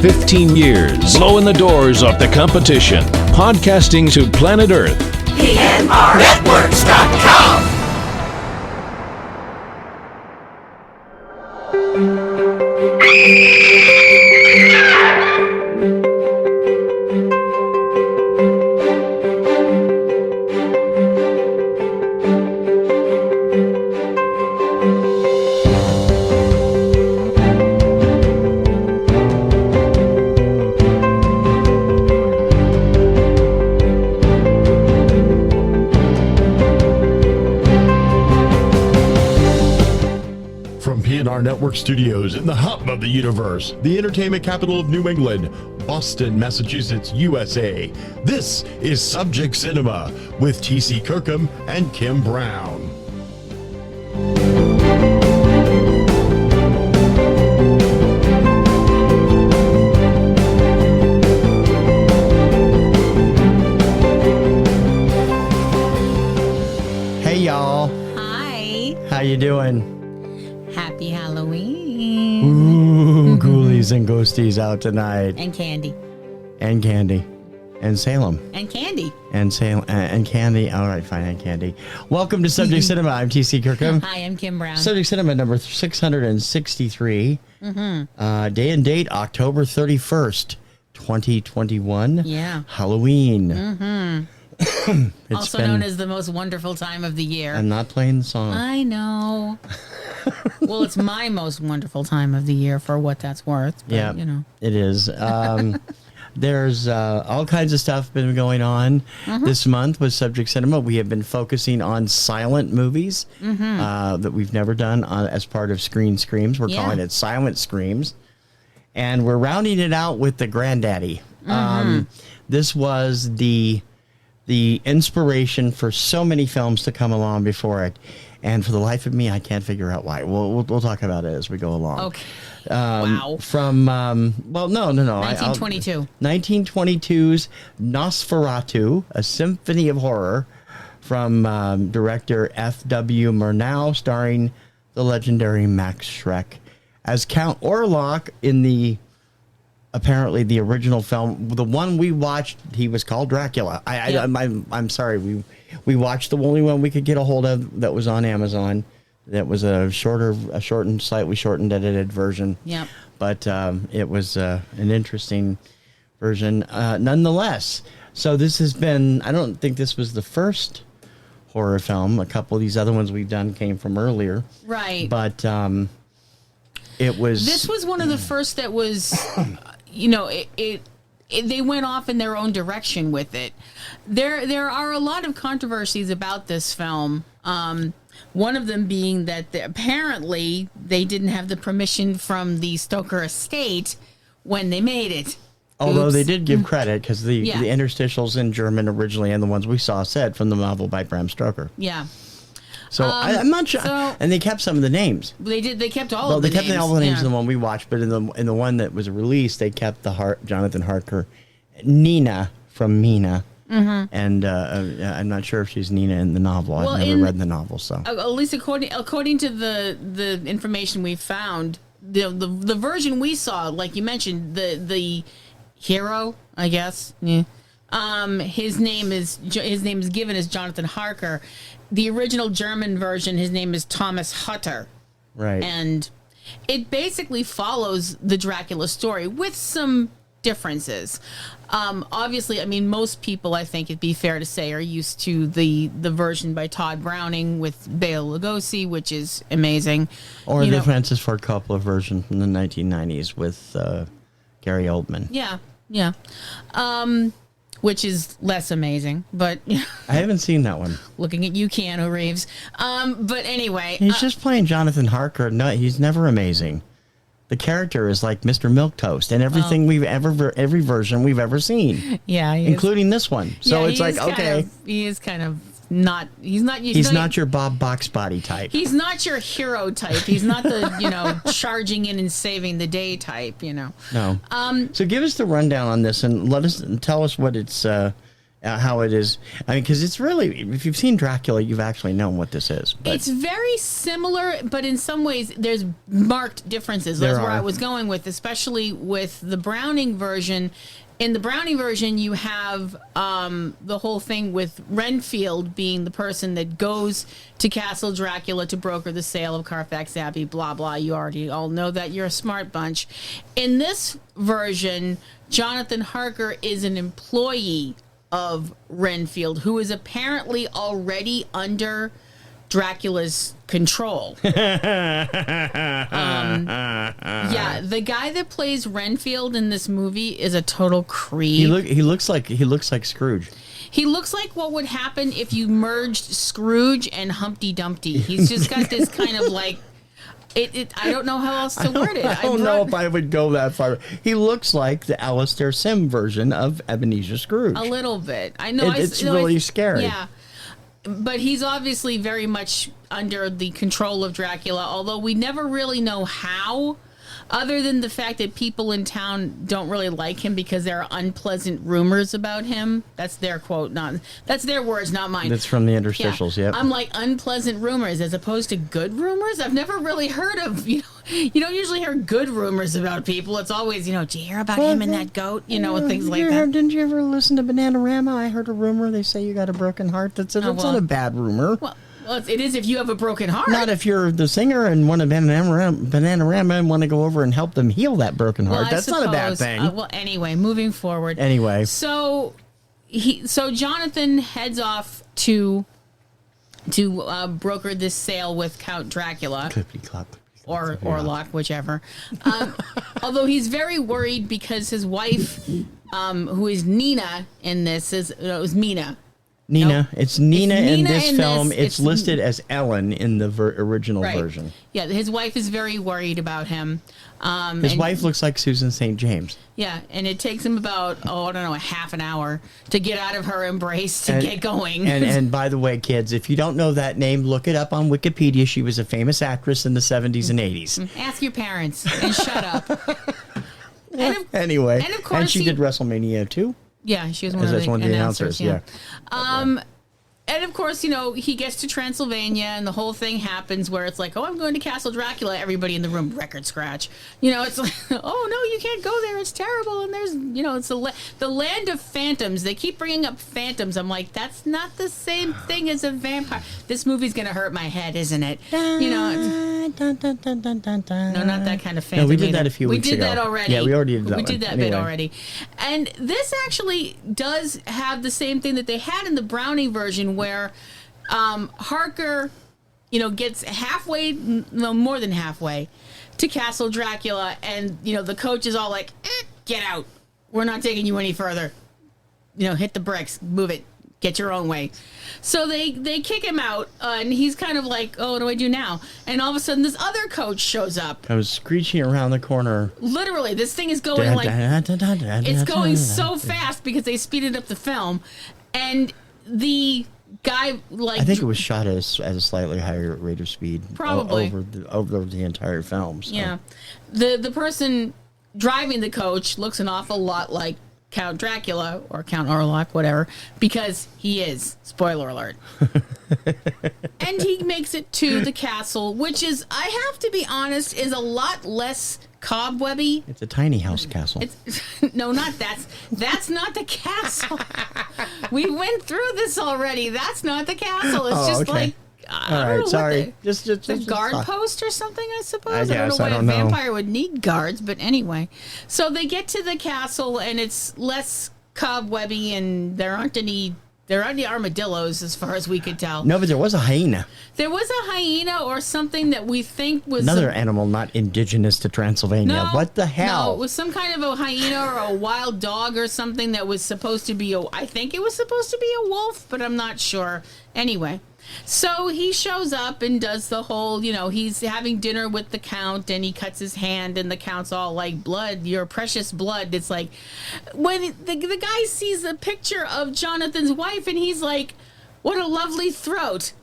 15 years, blowing the doors off the competition. Podcasting to planet Earth. PNRNetworks.com. Network Studios in the hub of the universe, the entertainment capital of New England, Boston, Massachusetts, USA. This is Subject Cinema with T.C. Kirkham and Kim Brown. Hey y'all. Hi. How you doing? Happy Halloween. Ooh, ghoulies and ghosties out tonight. And candy. And candy. And Salem. And candy. And Salem. And candy. All right, fine. And candy. Welcome to Subject Cinema. I'm T.C. Kirkham. Hi, I'm Kim Brown. Subject Cinema number 663. Day and date, October 31st, 2021. Yeah. Halloween. Also known as the most wonderful time of the year. I'm not playing the song. I know. Well, it's my most wonderful time of the year for what that's worth. But, Yeah, you know. It is. There's all kinds of stuff been going on this month with Subject Cinema. We have been focusing on silent movies that we've never done as part of Screen Screams. We're calling it Silent Screams. And we're rounding it out with the Granddaddy. This was the inspiration for so many films to come along before it. And for the life of me, I can't figure out why. We'll talk about it as we go along. Okay. Wow. From, well, no. 1922. 1922's Nosferatu, a symphony of horror from director F.W. Murnau, starring the legendary Max Schreck as Count Orlok in apparently the original film. The one we watched, he was called Dracula. I'm sorry, we watched the only one we could get a hold of that was on Amazon. That was a slightly shortened, edited version. Yep. But it was an interesting version nonetheless. So this has been, I don't think this was the first horror film. A couple of these other ones we've done came from earlier. Right. But it was... This was one of the first that was, they went off in their own direction with it. There are a lot of controversies about this film. One of them being that apparently they didn't have the permission from the Stoker estate when they made it. Although they did give credit because the interstitials in German originally and the ones we saw said from the novel by Bram Stoker. Yeah. So I'm not sure. And they kept some of the names. They did. They kept all of the names. Well, they kept all the names in the one we watched, but in the one that was released, they kept Jonathan Harker, Nina from Mina. And I'm not sure if she's Nina in the novel. I've never read the novel, so at least according to the information we found, the version we saw, like you mentioned, the hero, I guess. Yeah. His name is given as Jonathan Harker. The original German version, his name is Thomas Hutter. Right. And it basically follows the Dracula story with some differences. Obviously, I mean, most people, I think it'd be fair to say, are used to the version by Todd Browning with Bela Lugosi, which is amazing. Or the Francis Ford Coppola version from the 1990s with Gary Oldman. Yeah. Which is less amazing, but I haven't seen that one. Looking at you, Keanu Reeves. But anyway, he's just playing Jonathan Harker. No, he's never amazing. The character is like Mr. Milquetoast and everything every version we've ever seen. Yeah, including this one. So it's like, okay, he is kind of not. He's not your Bob Boxbody type. He's not your hero type. He's not the charging in and saving the day type. No. So give us the rundown on this and tell us what it's how it is. I mean, because it's really, if you've seen Dracula, you've actually known what this is. But It's very similar, but in some ways there's marked differences. That's where I was going with, especially with the Browning version. In the Browning version, you have the whole thing with Renfield being the person that goes to Castle Dracula to broker the sale of Carfax Abbey, blah, blah. You already all know that. You're a smart bunch. In this version, Jonathan Harker is an employee of Renfield, who is apparently already under Dracula's control. Yeah, the guy that plays Renfield in this movie is a total creep. he looks like Scrooge. He looks like what would happen if you merged Scrooge and Humpty Dumpty. He's just got this kind of like I don't know how else to word it. I don't know if I would go that far. He looks like the Alistair Sim version of Ebenezer Scrooge. A little bit. I know. It's really scary. Yeah. But he's obviously very much under the control of Dracula, although we never really know how, other than the fact that people in town don't really like him because there are unpleasant rumors about him. That's their quote, that's their words, not mine. That's from the interstitials, yeah. Yep. I'm like, unpleasant rumors as opposed to good rumors? I've never really heard of, you don't usually hear good rumors about people. It's always, did you hear about him and that goat? And things like that. Didn't you ever listen to Bananarama? I heard a rumor. They say you got a broken heart. That's not a bad rumor. Well, it is if you have a broken heart. Not if you're the singer and want to Bananarama and want to go over and help them heal that broken heart. That's not a bad thing. Anyway, moving forward. Anyway. So Jonathan heads off to broker this sale with Count Dracula. Clippity-clop. Or Orlok, whichever. Although he's very worried because his wife, who is Nina in this, it was Mina. Nina. Nope. It's Nina in this in film. this. It's listed as Ellen in the original version. Yeah, his wife is very worried about him. His wife looks like Susan St. James. Yeah, and it takes him about, a half an hour to get out of her embrace to get going. And by the way, kids, if you don't know that name, look it up on Wikipedia. She was a famous actress in the 70s and 80s. Ask your parents and shut up. Anyway, and of course and she did WrestleMania too. Yeah, she was one of the announcers. Yeah. And of course, he gets to Transylvania and the whole thing happens where it's like, I'm going to Castle Dracula. Everybody in the room, record scratch. It's like, oh, no, you can't go there. It's terrible. And there's, it's the land of phantoms. They keep bringing up phantoms. I'm like, that's not the same thing as a vampire. This movie's going to hurt my head, isn't it? No, not that kind of phantom. No, we did that a few weeks ago. We did that already. Yeah, we already did that. We did that bit already. And this actually does have the same thing that they had in the Browning version where Harker, gets halfway, more than halfway, to Castle Dracula, and, the coach is all like, get out. We're not taking you any further. Hit the bricks. Move it. Get your own way. So they kick him out, and he's kind of like, oh, what do I do now? And all of a sudden, this other coach shows up. I was screeching around the corner. Literally, this thing is going it's going so fast because they speeded up the film, and the guy I think it was shot at a slightly higher rate of speed, probably over the entire film. So. Yeah, the person driving the coach looks an awful lot like Count Dracula or Count Orlok, whatever, because he is. Spoiler alert. And he makes it to the castle, which is, I have to be honest, is a lot less cobwebby. It's a tiny house castle. No, not that's not the castle. We went through this already. That's not the castle. It's just like all right, sorry. Just the guard post or something, I suppose. I don't know why a vampire would need guards, but anyway. So they get to the castle and it's less cobwebby, and there aren't any armadillos as far as we could tell. No, but there was a hyena. There was a hyena or something that we think was another animal not indigenous to Transylvania. No, what the hell? No, it was some kind of a hyena or a wild dog or something that was supposed to be I think it was supposed to be a wolf, but I'm not sure. Anyway, so he shows up and does the whole, he's having dinner with the Count and he cuts his hand and the Count's all like, blood, your precious blood. It's like, when the guy sees a picture of Jonathan's wife and he's like, what a lovely throat.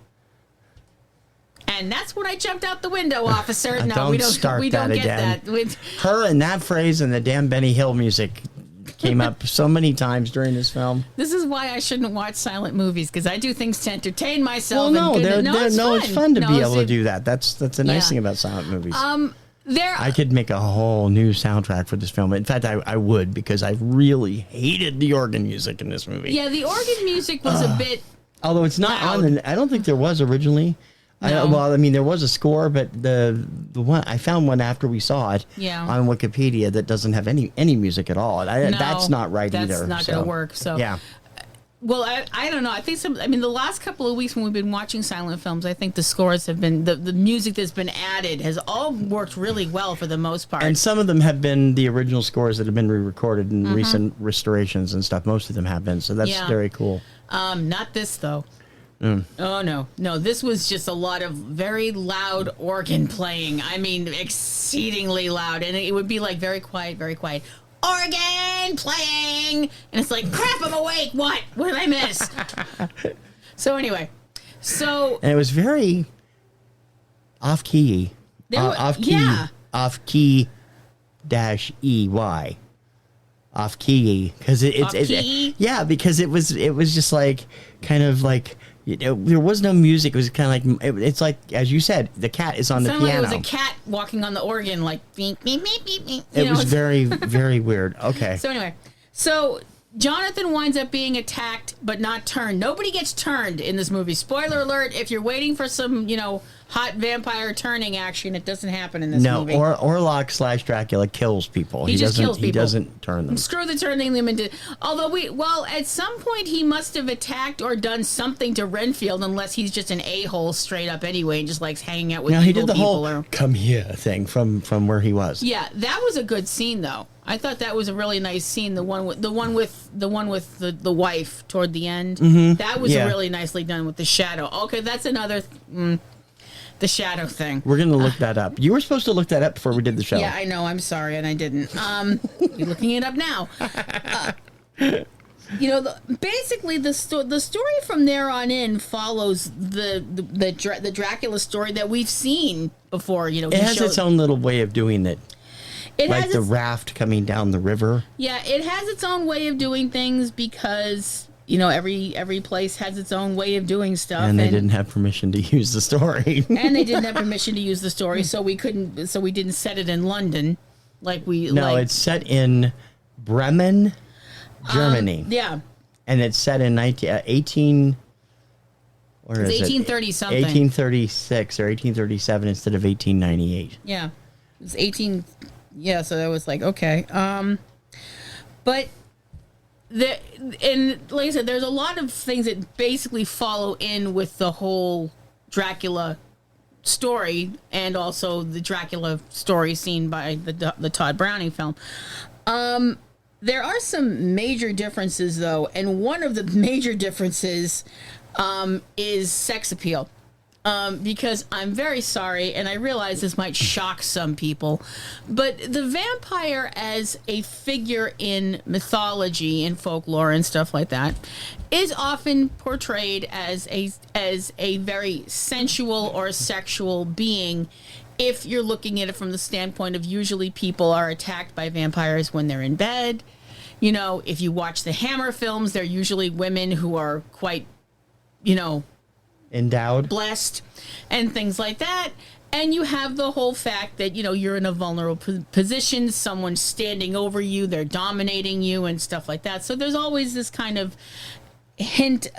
And that's when I jumped out the window, officer. No, we don't get that. Her and that phrase and the damn Benny Hill music came up so many times during this film. This is why I shouldn't watch silent movies, because I do things to entertain myself. Well, no, it's fun to be able to do. do that. That's a nice thing about silent movies. I could make a whole new soundtrack for this film. In fact, I would, because I really hated the organ music in this movie. Yeah, the organ music was a bit. Although it's not loud. on I don't think there was originally. No. There was a score, but the one I found one after we saw it on Wikipedia that doesn't have any music at all. That's not right either. That's not going to work. So yeah. Well, I don't know. I think the last couple of weeks when we've been watching silent films, I think the scores have been the music that's been added has all worked really well for the most part. And some of them have been the original scores that have been re-recorded in recent restorations and stuff. Most of them have been, so that's very cool. Not this though. Oh no! This was just a lot of very loud organ playing. I mean, exceedingly loud, and it would be like very quiet, organ playing, and it's like, crap, I'm awake. What did I miss? So anyway, and it was very off key, off key dash EY. Off key, because because it was just like kind of like. There was no music. It was kind of like it's like, as you said, the cat is on the piano. Like it was a cat walking on the organ, like beep beep beep beep beep. It was very very weird. Okay. So anyway, Jonathan winds up being attacked, but not turned. Nobody gets turned in this movie. Spoiler alert! If you're waiting for some, hot vampire turning action, it doesn't happen in this movie. No, Orlok / Dracula kills people. He just kills people. He doesn't turn them. Screw the turning them into. Although at some point he must have attacked or done something to Renfield, unless he's just an a-hole straight up anyway and just likes hanging out with evil he did the people. whole come here thing from where he was. Yeah, that was a good scene though. I thought that was a really nice scene. The one with the wife toward the end. Mm-hmm. That was really nicely done with the shadow. Okay, that's another. The shadow thing. We're going to look that up. You were supposed to look that up before we did the show. Yeah, I know. I'm sorry, and I didn't. You're looking it up now. Basically, the story from there on in follows the Dracula story that we've seen before. It has its own little way of doing it. Like the raft coming down the river. Yeah, it has its own way of doing things because. Every place has its own way of doing stuff, and they didn't have permission to use the story. And they didn't have permission to use the story, so we couldn't. So we didn't set it in London, it's set in Bremen, Germany. Yeah, and it's set in 18. Where is it? 1830 something. 1836 or 1837 instead of 1898. Yeah, it was 18. Yeah, so that was like okay, but. And like I said, there's a lot of things that basically follow in with the whole Dracula story, and also the Dracula story seen by the Todd Browning film. There are some major differences, though, and one of the major differences is sex appeal. Because I'm very sorry, and I realize this might shock some people, but the vampire as a figure in mythology and folklore and stuff like that is often portrayed as a very sensual or sexual being. If you're looking at it from the standpoint of usually people are attacked by vampires when they're in bed. If you watch the Hammer films, they're usually women who are quite, endowed, blessed, and things like that. And you have the whole fact that you're in a vulnerable position, someone's standing over you, they're dominating you and stuff like that. So there's always this kind of hint,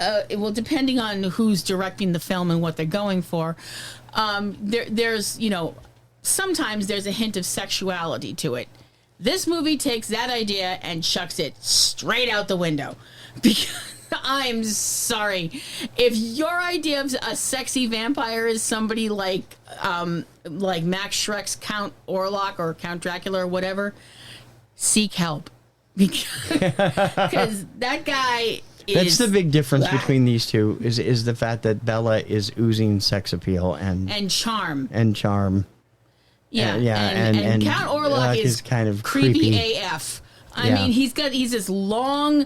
depending on who's directing the film and what they're going for, there's sometimes there's a hint of sexuality to it. This movie takes that idea and chucks it straight out the window, because I'm sorry. If your idea of a sexy vampire is somebody like Max Schreck's Count Orlok or Count Dracula or whatever, seek help. Because that guy is... That's the big difference between these two, is the fact that Bella is oozing sex appeal and charm. Yeah, and Count Orlok is kind of creepy AF. I mean, he's this long...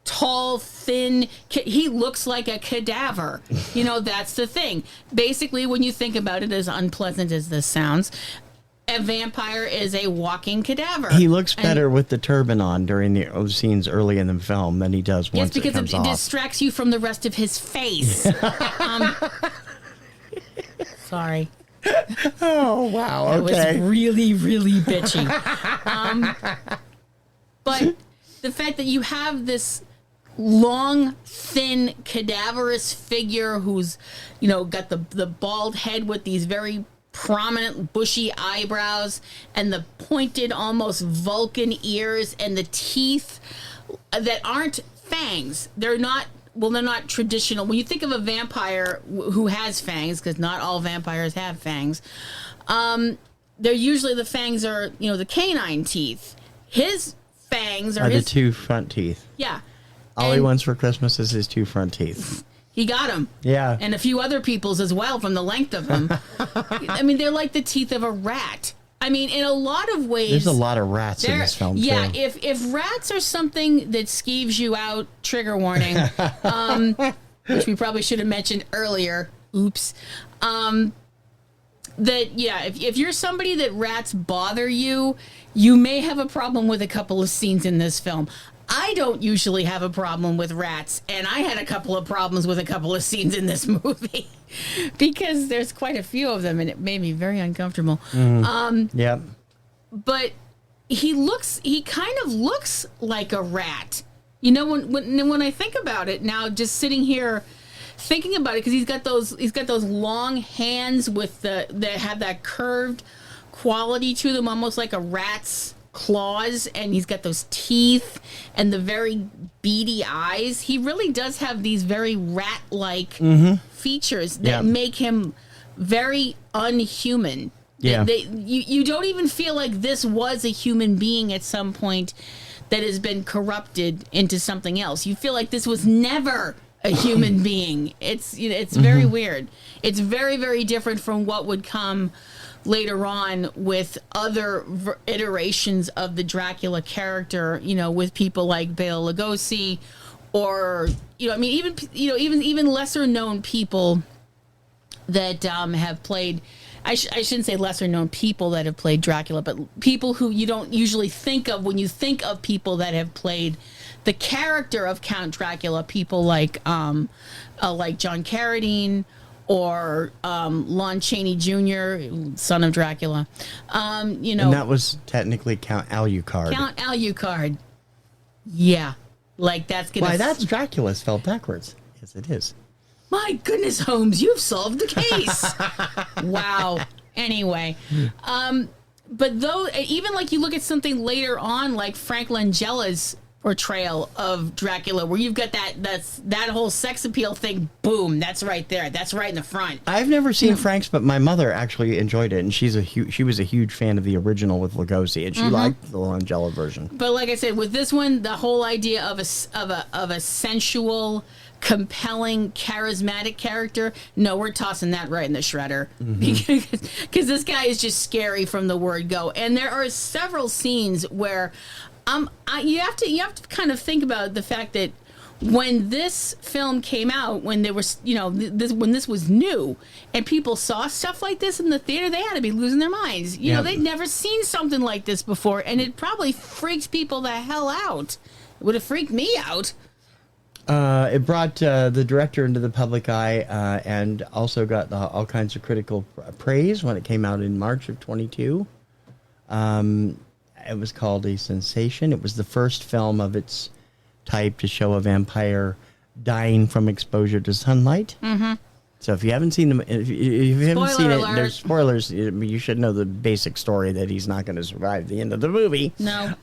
tall, thin, he looks like a cadaver. That's the thing. Basically, when you think about it, as unpleasant as this sounds, a vampire is a walking cadaver. He looks better with the turban on during those scenes early in the film than he does once it comes because it off. distracts you from the rest of his face. Sorry. Oh, wow. That Okay. was really, really bitchy. But the fact that you have this long, thin, cadaverous figure who's, got the bald head with these very prominent, bushy eyebrows and the pointed, almost Vulcan ears and the teeth that aren't fangs. They're not traditional. When you think of a vampire who has fangs, because not all vampires have fangs, they're usually the fangs are, the canine teeth. His fangs are the two front teeth. Yeah. All he wants for Christmas is his two front teeth. He got them. Yeah. And a few other people's as well from the length of them. I mean, they're like the teeth of a rat. I mean, in a lot of ways. There's a lot of rats in this film, yeah, too. if rats are something that skeeves you out, trigger warning, which we probably should have mentioned earlier. Oops. If you're somebody that rats bother you, you may have a problem with a couple of scenes in this film. I don't usually have a problem with rats, and I had a couple of problems with a couple of scenes in this movie because there's quite a few of them, and it made me very uncomfortable. Yep. But he kind of looks like a rat. When I think about it now, just sitting here thinking about it, because he's got those long hands that have that curved quality to them, almost like a rat's claws, and he's got those teeth and the very beady eyes. He really does have these very rat-like features that make him very unhuman. Yeah. You don't even feel like this was a human being at some point that has been corrupted into something else. You feel like this was never a human being. It's very weird. It's very, very different from what would come later on with other iterations of the Dracula character, with people like Bela Lugosi, or even lesser known people that have played. I shouldn't say lesser known people that have played Dracula, but people who you don't usually think of when you think of people that have played the character of Count Dracula. People like John Carradine, or Lon Chaney Jr., son of Dracula. And that was technically Count Alucard. Count Alucard. Yeah. Like, that's going to... Why, that's Dracula spelled backwards. Yes, it is. My goodness, Holmes, you've solved the case. Wow. Anyway. But though, even like you look at something later on, like Frank Langella's portrayal of Dracula, where you've got that whole sex appeal thing. Boom, that's right there. That's right in the front. I've never seen Frank's, but my mother actually enjoyed it, and she was a huge fan of the original with Lugosi, and she liked the Langella version. But like I said, with this one, the whole idea of a sensual, compelling, charismatic character, no, we're tossing that right in the shredder, because this guy is just scary from the word go. And there are several scenes where you have to kind of think about the fact that when this film came out, when there was, when this was new and people saw stuff like this in the theater, they had to be losing their minds. They'd never seen something like this before, and it probably freaked people the hell out. It would have freaked me out. It brought the director into the public eye, and also got all kinds of critical praise when it came out in March of 22. It was called a sensation. It was the first film of its type to show a vampire dying from exposure to sunlight. So if you haven't seen them, if you haven't seen it, there's spoilers. You should know the basic story that he's not going to survive the end of the movie. No.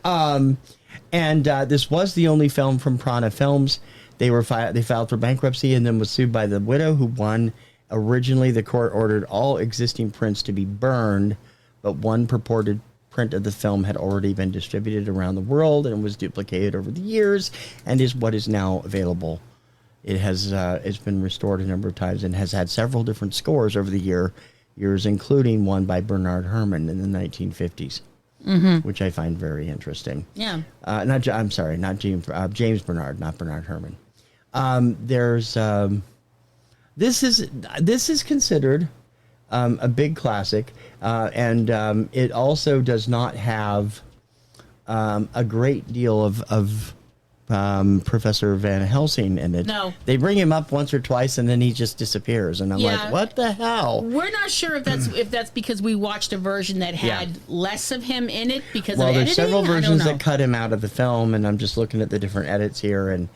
And this was the only film from Prana Films. They filed for bankruptcy and then was sued by the widow, who won. Originally, the court ordered all existing prints to be burned, but one purported print of the film had already been distributed around the world and was duplicated over the years, and is what is now available. It has it's been restored a number of times and has had several different scores over the years, including one by Bernard Herrmann in the 1950s, which I find very interesting. Yeah. Not James Bernard, not Bernard Herrmann. This is considered a big classic, and it also does not have a great deal of Professor Van Helsing in it. No. They bring him up once or twice, and then he just disappears, and I'm like, what the hell? We're not sure if that's because we watched a version that had less of him in it because of editing. There's several versions that cut him out of the film, and I'm just looking at the different edits here, and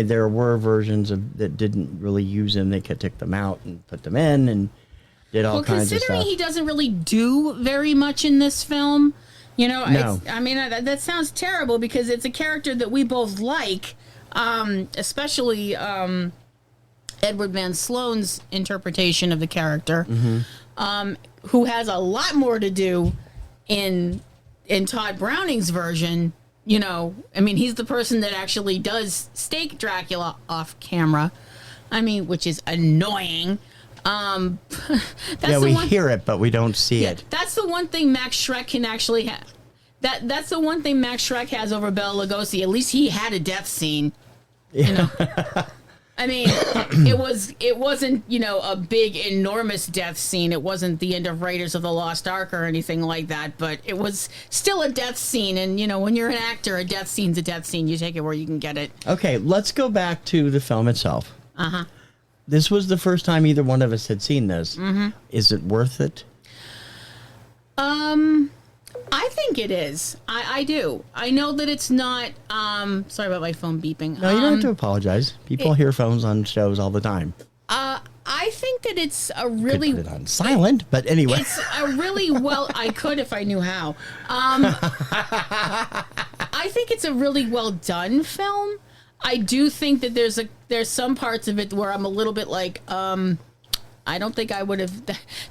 there were versions that didn't really use him. They could take them out and put them in, and did all kinds of stuff. Considering he doesn't really do very much in this film, No. That sounds terrible because it's a character that we both like, especially Edward Van Sloan's interpretation of the character, who has a lot more to do in Todd Browning's version. He's the person that actually does stake Dracula off camera. Which is annoying. We hear it, but we don't see it. That's the one thing Max Schreck can actually have. That's the one thing Max Schreck has over Bela Lugosi. At least he had a death scene. It wasn't a big enormous death scene. It wasn't the end of Raiders of the Lost Ark or anything like that. But it was still a death scene. And when you're an actor, a death scene's a death scene. You take it where you can get it. Okay, let's go back to the film itself. This was the first time either one of us had seen this. Is it worth it? I think it is. I do. I know that it's not. Sorry about my phone beeping. No, you don't have to apologize. People hear phones on shows all the time. I think that it's a really. Could put it on silent, but anyway. It's a really well. I could if I knew how. I think it's a really well done film. I do think that there's some parts of it where I'm a little bit like, I don't think I would have.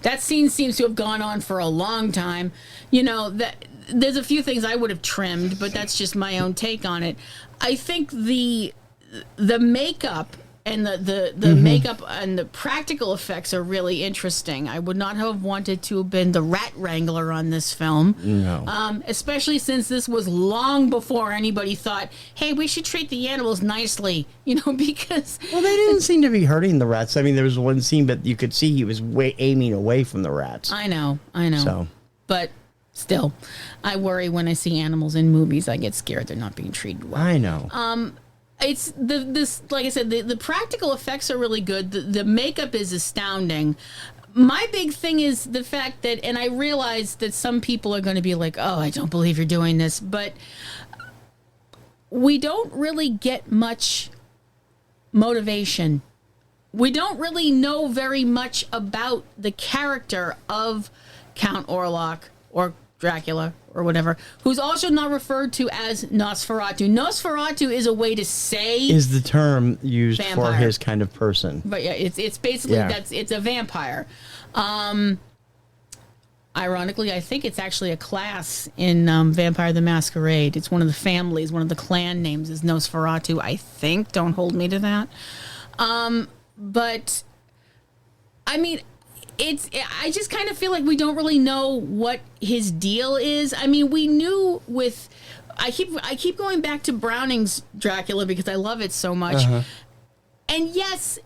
That scene seems to have gone on for a long time. That there's a few things I would have trimmed, but that's just my own take on it. I think the makeup and the makeup and the practical effects are really interesting. I would not have wanted to have been the rat wrangler on this film. No. Especially since this was long before anybody thought, hey, we should treat the animals nicely, because... Well, they didn't seem to be hurting the rats. There was one scene, but you could see he was aiming away from the rats. I know. So. But still, I worry when I see animals in movies. I get scared they're not being treated well. I know. It's like I said, the practical effects are really good. The makeup is astounding. My big thing is the fact that, and I realize that some people are going to be like, oh, I don't believe you're doing this, but we don't really get much motivation. We don't really know very much about the character of Count Orlok or Dracula or whatever, who's also not referred to as Nosferatu. Nosferatu is a way to say is the term used vampire. For his kind of person. But yeah, it's basically it's a vampire. Ironically, I think it's actually a class in Vampire the Masquerade. It's one of the families, one of the clan names is Nosferatu, I think. Don't hold me to that. But I just kind of feel like we don't really know what his deal is. We knew with I keep going back to Browning's Dracula because I love it so much. And yes,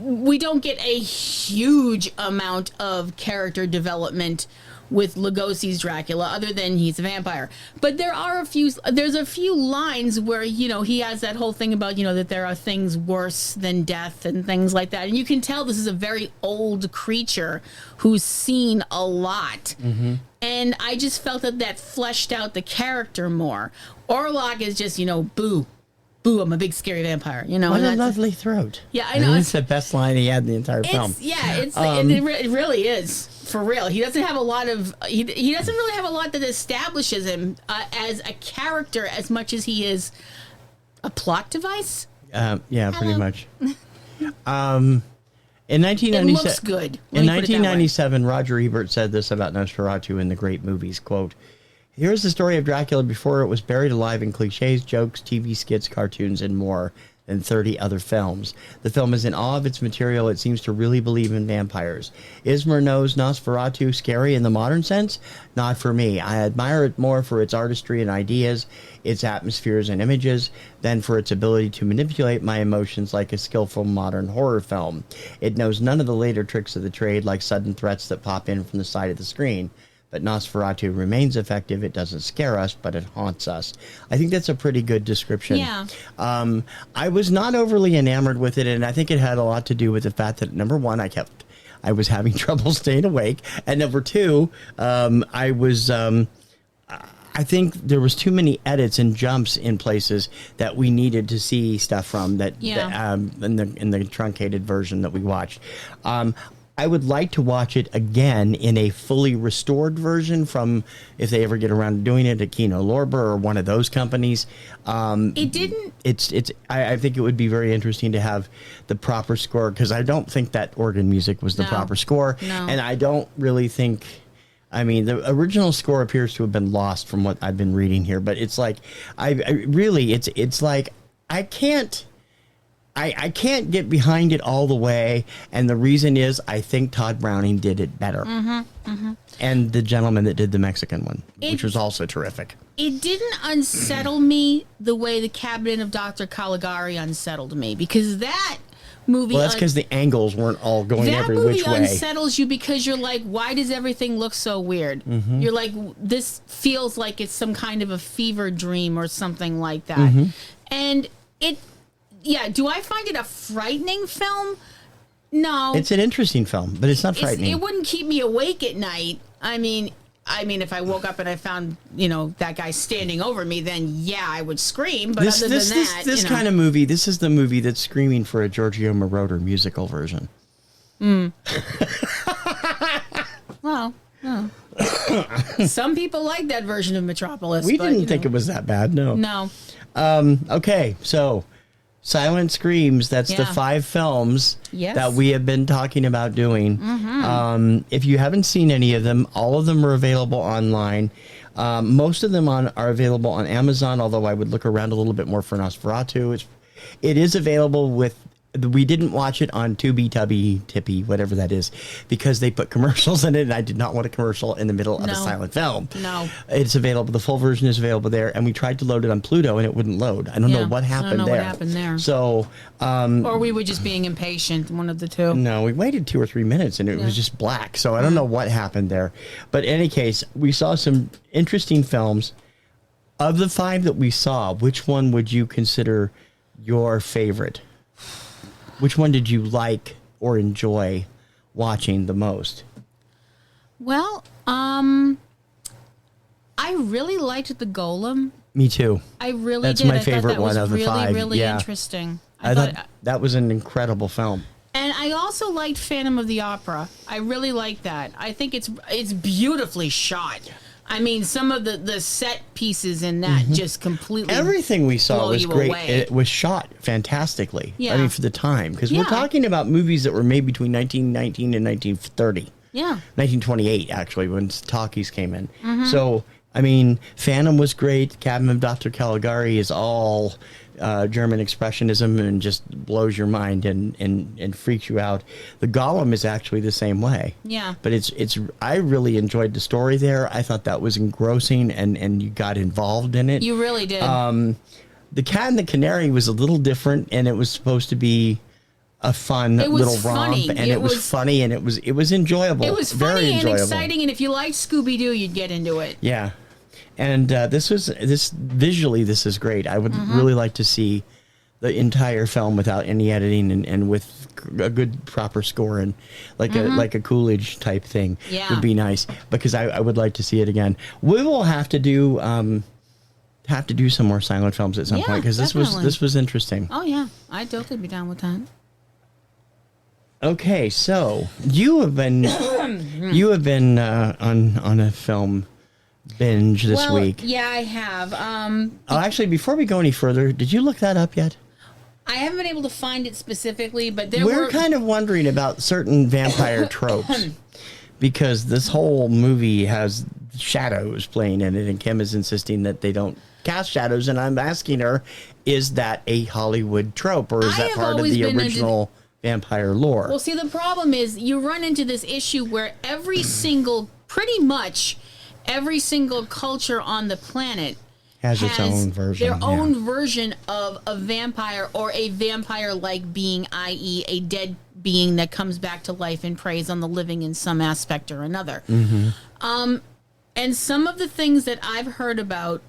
we don't get a huge amount of character development with Lugosi's Dracula other than he's a vampire. But there's a few lines where, he has that whole thing about, that there are things worse than death and things like that. And you can tell this is a very old creature who's seen a lot. And I just felt that fleshed out the character more. Orlok is just, boo. Boo, I'm a big scary vampire, What a lovely throat. Yeah, I know. It's the best line he had in the entire film. It really is. For real. He doesn't have a lot of... He doesn't really have a lot that establishes him as a character as much as he is a plot device. Pretty much. In 1997, it looks good. In 1997, Roger Ebert said this about Nosferatu in the great movies, quote, "Here's the story of Dracula before it was buried alive in cliches, jokes, TV skits, cartoons, and more. than 30 other films. The film is in awe of its material. It seems to really believe in vampires. Is Murnau's Nosferatu scary in the modern sense? Not for me. I admire it more for its artistry and ideas, its atmospheres and images, than for its ability to manipulate my emotions like a skillful modern horror film. It knows none of the later tricks of the trade, like sudden threats that pop in from the side of the screen. But Nosferatu remains effective. It doesn't scare us, but it haunts us. I think that's a pretty good description. Yeah. I was not overly enamored with it, and I think it had a lot to do with the fact that, number one, I was having trouble staying awake, and number two, I think there was too many edits and jumps in places that we needed to see stuff from in the truncated version that we watched. I would like to watch it again in a fully restored version from, if they ever get around to doing it, at Kino Lorber or one of those companies. It didn't. I think it would be very interesting to have the proper score, because I don't think that organ music was the proper score, and I don't really think. I mean, the original score appears to have been lost from what I've been reading here, but it's like, it's like I can't get behind it all the way, and the reason is I think Todd Browning did it better. And the gentleman that did the Mexican one, which was also terrific. It didn't unsettle me the way the Cabinet of Dr. Caligari unsettled me, because that movie... Well, that's because the angles weren't all going every which way. That movie unsettles you because you're like, why does everything look so weird? You're like, this feels like it's some kind of a fever dream or something like that. And it... Yeah, do I find it a frightening film? No. It's an interesting film, but it's not frightening. It wouldn't keep me awake at night. I mean, if I woke up and I found, that guy standing over me, then yeah, I would scream. But other than that, this kind of movie, this is the movie that's screaming for a Giorgio Moroder musical version. Well, some people like that version of Metropolis. We didn't think it was that bad, no. No. Okay, so Silent Screams, that's the 5 films that we have been talking about doing. If you haven't seen any of them, all of them are available online. Most of them are available on Amazon, although I would look around a little bit more for Nosferatu. It is available with... We didn't watch it on Tubi, Tubby, Tippy, whatever that is, because they put commercials in it, and I did not want a commercial in the middle of a silent film. No. It's available. The full version is available there, and we tried to load it on Pluto, and it wouldn't load. I don't know what happened there. So... or we were just being impatient, one of the two. No, we waited 2 or 3 minutes, and it was just black, so I don't know what happened there. But in any case, we saw some interesting films. Of the 5 that we saw, which one would you consider your favorite? Which one did you like or enjoy watching the most? Well, I really liked the Golem. Me too. I really That's did. my favorite one of the 5. Really interesting. I thought that was an incredible film. And I also liked Phantom of the Opera. I really liked that. I think it's beautifully shot. I mean, some of the set pieces in that just completely... Everything we saw was great. Away. It was shot fantastically. Yeah. I mean, for the time. Because we're talking about movies that were made between 1919 and 1930. Yeah. 1928, actually, when talkies came in. So, I mean, Phantom was great. Cabinet of Dr. Caligari is all... German expressionism and just blows your mind and freaks you out. The Golem is actually the same way. Yeah. But it's I really enjoyed the story there. I thought that was engrossing and you got involved in it. You really did. The Cat and the Canary was a little different, and it was supposed to be a fun little romp, and it was funny, and it was enjoyable. It was funny and exciting, and if you liked Scooby-Doo, you'd get into it. Yeah. And this visually, this is great. I would really like to see the entire film without any editing and with a good proper score and like a Coolidge type thing would be nice, because I would like to see it again. We will have to do some more silent films at some point, because this was interesting. Oh yeah, I'd totally be down with that. Okay, so you have been on a film binge this week. Yeah, I have. Actually, before we go any further, did you look that up yet? I haven't been able to find it specifically, but we're kind of wondering about certain vampire tropes, because this whole movie has shadows playing in it, and Kim is insisting that they don't cast shadows, and I'm asking her, is that a Hollywood trope, or is that part of the original vampire lore? Well, see, the problem is you run into this issue where pretty much every single culture on the planet has its own version. Their own version of a vampire or a vampire-like being, i.e. a dead being that comes back to life and preys on the living in some aspect or another. And some of the things that I've heard about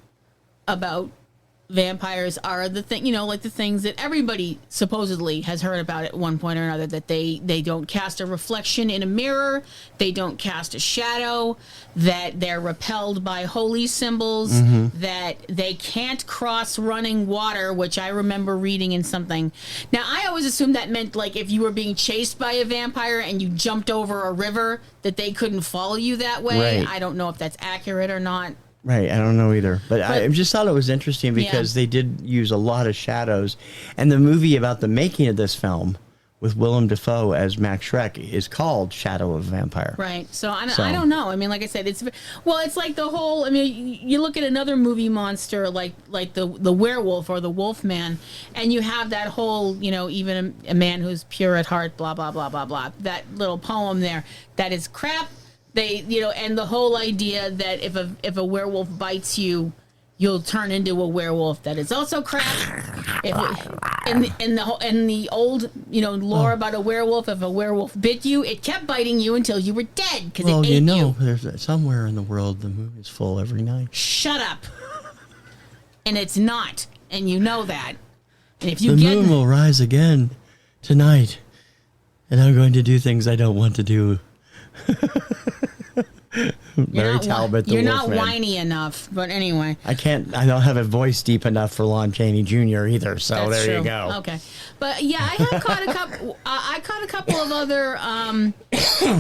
vampires are the thing, like the things that everybody supposedly has heard about at one point or another, that they don't cast a reflection in a mirror, they don't cast a shadow, that they're repelled by holy symbols, that they can't cross running water, which I remember reading in something. Now, I always assumed that meant like if you were being chased by a vampire and you jumped over a river, that they couldn't follow you that way. Right. I don't know if that's accurate or not. Right, I don't know either. But I just thought it was interesting because they did use a lot of shadows. And the movie about the making of this film with Willem Dafoe as Max Schreck is called Shadow of a Vampire. Right. So I don't know. I mean, like I said, it's like the whole, I mean, you look at another movie monster like the werewolf or the Wolfman, and you have that whole, even a man who's pure at heart, blah, blah, blah, blah, blah. That little poem there, that is crap. They, and the whole idea that if a werewolf bites you, you'll turn into a werewolf, that is also crap. And the old, lore about a werewolf, if a werewolf bit you, it kept biting you until you were dead because it ate you. There's somewhere in the world the moon is full every night. Shut up. And it's not, and you know that. And if the moon will rise again tonight, and I'm going to do things I don't want to do. Mary Talbot, the You're Wolfman. not whiny enough, but anyway. I don't have a voice deep enough for Lon Chaney Jr. either, so That's there true. You go. Okay. But yeah, I have caught a couple. I caught a couple of other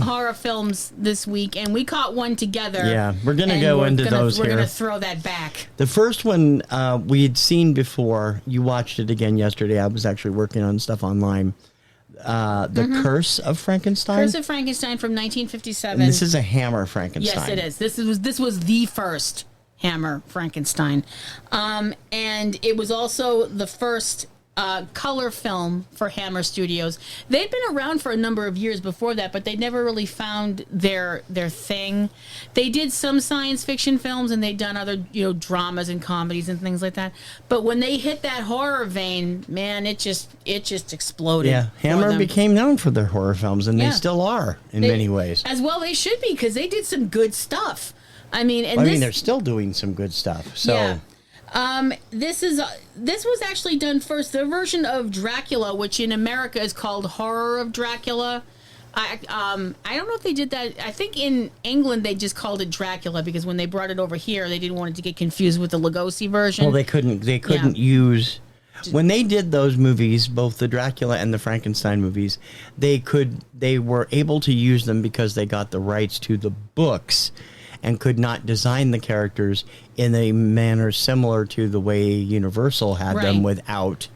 horror films this week, and we caught one together. Yeah, we're gonna go into those here. We're gonna throw that back. The first one we had seen before. You watched it again yesterday. I was actually working on stuff online. The Curse of Frankenstein. Curse of Frankenstein from 1957. And this is a Hammer Frankenstein. Yes, it is. This was the first Hammer Frankenstein, and it was also the first color film for Hammer Studios. They'd been around for a number of years before that, but they never really found their thing. They did some science fiction films, and they'd done other dramas and comedies and things like that. But when they hit that horror vein, man, it just exploded. Yeah, Hammer became known for their horror films, and they still are in many ways. As well, they should be, because they did some good stuff. I mean, they're still doing some good stuff. So. Yeah. This was actually done first. The version of Dracula, which in America is called Horror of Dracula. I don't know if they did that. I think in England they just called it Dracula because when they brought it over here, they didn't want it to get confused with the Lugosi version. Well, they couldn't use. When they did those movies, both the Dracula and the Frankenstein movies, they were able to use them because they got the rights to the books and could not design the characters in a manner similar to the way Universal had them without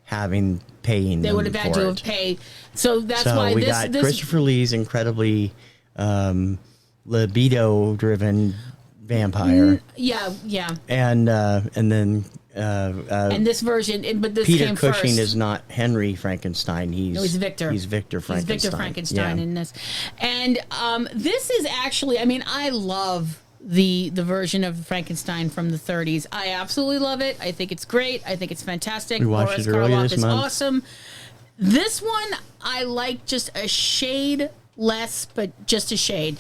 paying them. They would have had to have paid. So that's why we got Christopher Lee's incredibly libido-driven vampire. Yeah. And then and this version, but this Peter came Cushing first. is not Henry Frankenstein. He's Victor. He's Victor Frankenstein. He's Victor Frankenstein in this. And this is actually, I mean, I love the version of Frankenstein from the 30s. I absolutely love it. I think it's great. I think it's fantastic. We watched Boris it earlier Karloff this is month. awesome. This one I like just a shade less, but just a shade.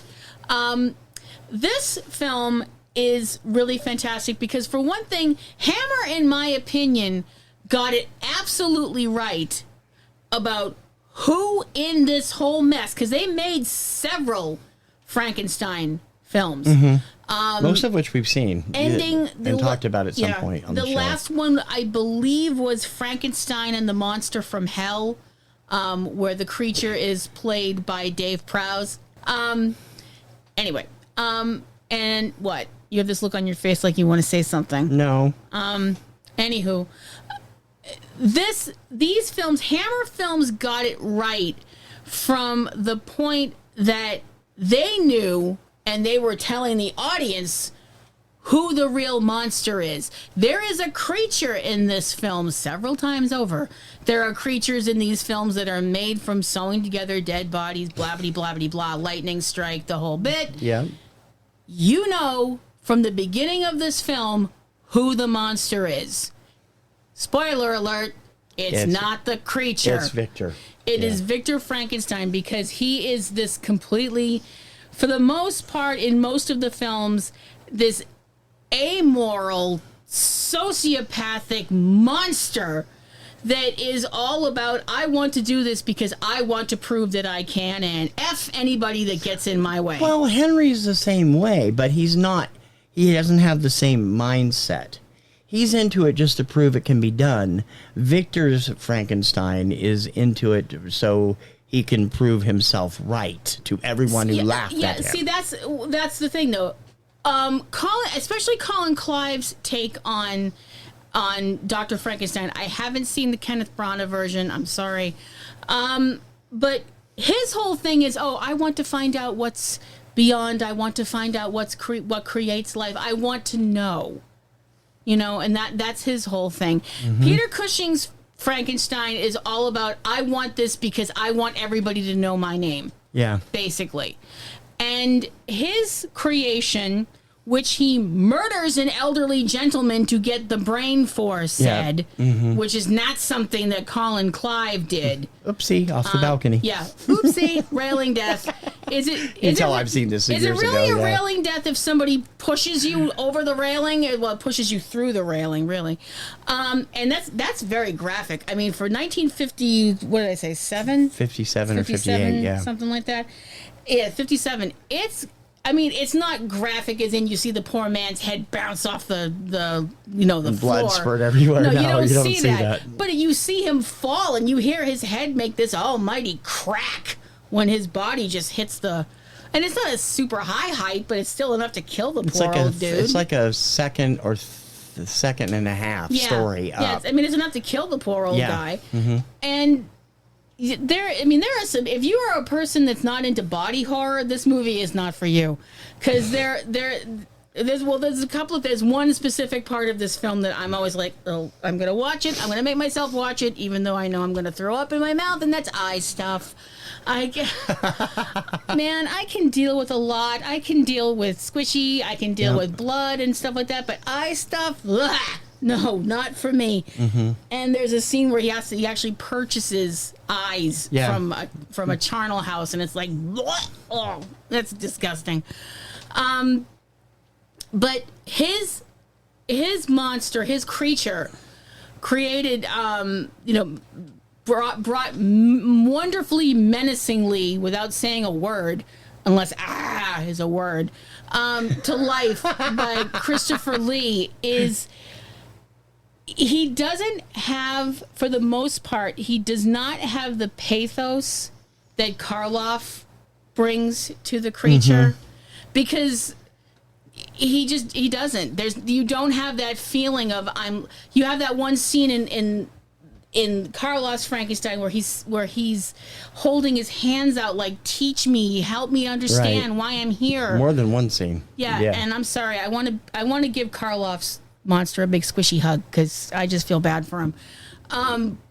This film is really fantastic because, for one thing, Hammer, in my opinion, got it absolutely right about who in this whole mess, because they made several Frankenstein films. Most of which we've seen And talked about at some point on the show. The last one, I believe, was Frankenstein and the Monster from Hell, where the creature is played by Dave Prowse. Anyway, and what? You have this look on your face like you want to say something. No. Anywho, these films, Hammer films, got it right from the point that they knew and they were telling the audience who the real monster is. There is a creature in this film several times over. There are creatures in these films that are made from sewing together dead bodies, blah, blah, blah, blah, blah, lightning strike, the whole bit. Yeah. You know from the beginning of this film who the monster is. Spoiler alert, it's not the creature. It's Victor. It is Victor Frankenstein, because he is this completely, for the most part in most of the films, this amoral, sociopathic monster that is all about, I want to do this because I want to prove that I can, and F anybody that gets in my way. Well, Henry's the same way, but he doesn't have the same mindset. He's into it just to prove it can be done. Victor's Frankenstein is into it so he can prove himself right to everyone who laughed at him. See, that's the thing, though. Especially Colin Clive's take on Dr. Frankenstein. I haven't seen the Kenneth Branagh version. I'm sorry, but his whole thing is, I want to find out what's beyond. I want to find out what creates life. I want to know, and that's his whole thing. Mm-hmm. Peter Cushing's Frankenstein is all about, I want this because I want everybody to know my name. Yeah, basically. And his creation, which he murders an elderly gentleman to get the brain for, said, which is not something that Colin Clive did. Oopsie, off the balcony. Yeah, oopsie, railing death. I've seen this years ago. Is it really a railing death if somebody pushes you over the railing? Well, it pushes you through the railing, really. And that's very graphic. I mean, for 1950, what did I say, 57 or 58, yeah. Something like that. Yeah, 57. It's not graphic as in you see the poor man's head bounce off the floor. Blood spurt everywhere. No, you don't see that. But you see him fall and you hear his head make this almighty crack when his body just hits the... And it's not a super high height, but it's still enough to kill the poor old dude. It's like a second or second and a half story up. Yeah, it's enough to kill the poor old guy. Mm-hmm. And... there are some. If you are a person that's not into body horror, this movie is not for you, because there's a couple of there's one specific part of this film that I'm always like, I'm gonna watch it. I'm gonna make myself watch it, even though I know I'm gonna throw up in my mouth, and that's eye stuff. I can deal with a lot. I can deal with squishy. I can deal with blood and stuff like that, but eye stuff. Blah. No, not for me. Mm-hmm. And there's a scene where he actually purchases eyes from a charnel house, and it's like, oh, that's disgusting. But his monster, his creature, created, brought wonderfully menacingly, without saying a word, unless is a word, to life by Christopher Lee is. He doesn't have, for the most part, he does not have the pathos that Karloff brings to the creature, because he doesn't. You don't have that feeling of you have that one scene in Karloff's Frankenstein where he's holding his hands out like, teach me, help me understand why I'm here. More than one scene. Yeah, and I'm sorry, I want to give Karloff's monster a big squishy hug, because I just feel bad for him.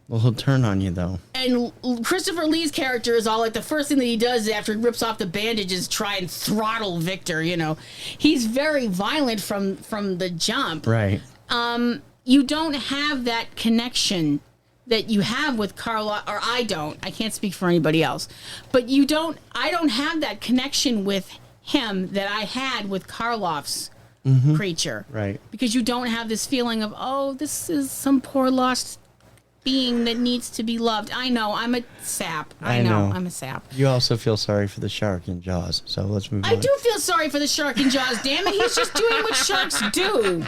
Well, he'll turn on you, though. And Christopher Lee's character is all like, the first thing that he does after he rips off the bandages, try and throttle Victor. He's very violent from the jump. Right. You don't have that connection that you have with Karloff, or I don't. I can't speak for anybody else, but I don't have that connection with him that I had with Karloff's creature, right? Because you don't have this feeling of, this is some poor lost being that needs to be loved. I know, I'm a sap. I know, I'm a sap. You also feel sorry for the shark in Jaws, so let's move on. I do feel sorry for the shark in Jaws. Damn it, he's just doing what sharks do.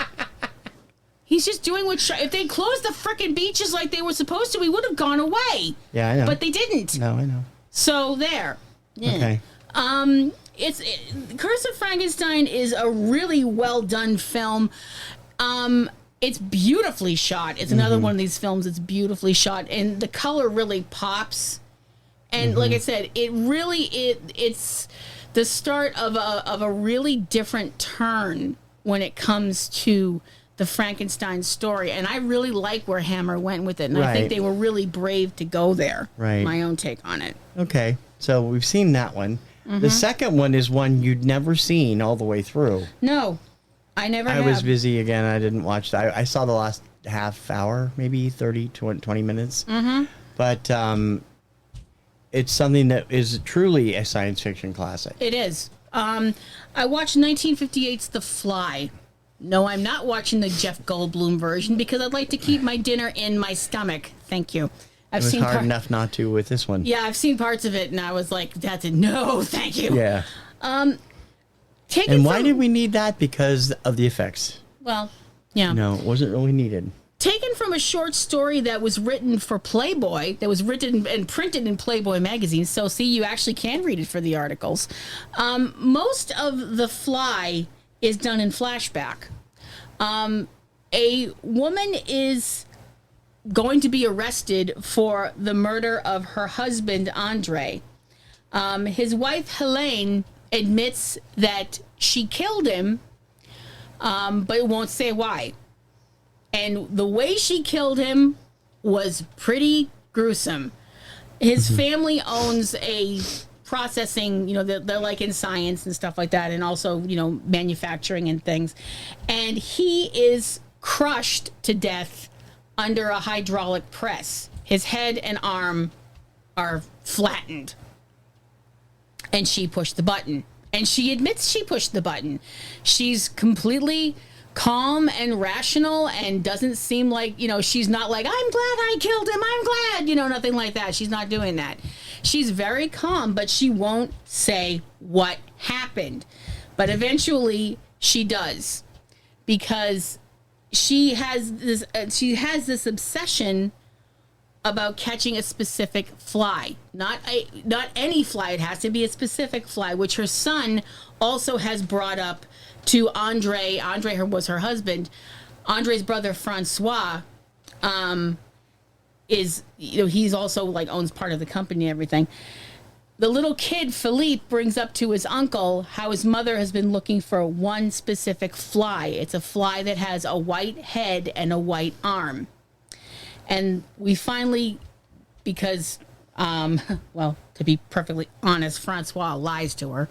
He's just doing what if they closed the frickin' beaches like they were supposed to, we would have gone away. Yeah, I know. But they didn't. No, I know. So there. Yeah. Okay. Curse of Frankenstein is a really well done film. It's beautifully shot. It's another one of these films that's beautifully shot, and the color really pops. And like I said, it's the start of a really different turn when it comes to the Frankenstein story. And I really like where Hammer went with it. And I think Right. they were really brave to go there. Right. My own take on it. Okay, so we've seen that one. The second one is one you'd never seen all the way through. No, I never I have. was busy again. I didn't watch that. I saw the last half hour, maybe 30, 20 minutes. But it's something that is truly a science fiction classic. It is. I watched 1958's The Fly. No, I'm not watching the Jeff Goldblum version because I'd like to keep my dinner in my stomach. Thank you. It was hard enough not to with this one. Yeah, I've seen parts of it, and I was like, "That's it. No, thank you." Yeah. Taken And why from- did we need that? Because of the effects. Well, yeah. No, it wasn't really needed. Taken from a short story that was written for Playboy, that was written and printed in Playboy magazine. So, see, you actually can read it for the articles. Most of The Fly is done in flashback. A woman is going to be arrested for the murder of her husband, Andre. His wife, Helene, admits that she killed him, but won't say why. And the way she killed him was pretty gruesome. His family owns a processing, they're like in science and stuff like that, and also, manufacturing and things. And he is crushed to death under a hydraulic press. His head and arm are flattened. And she pushed the button. And she admits she pushed the button. She's completely calm and rational and doesn't seem like, she's not like, I'm glad I killed him, I'm glad, nothing like that. She's not doing that. She's very calm, but she won't say what happened. But eventually she does, because she has this obsession about catching a specific fly. Not any fly, it has to be a specific fly, which her son also has brought up to Andre. Andre was her husband. Andre's brother Francois is, he's also like owns part of the company and everything. The little kid, Philippe, brings up to his uncle how his mother has been looking for one specific fly. It's a fly that has a white head and a white arm. And we finally, because, to be perfectly honest, Francois lies to her.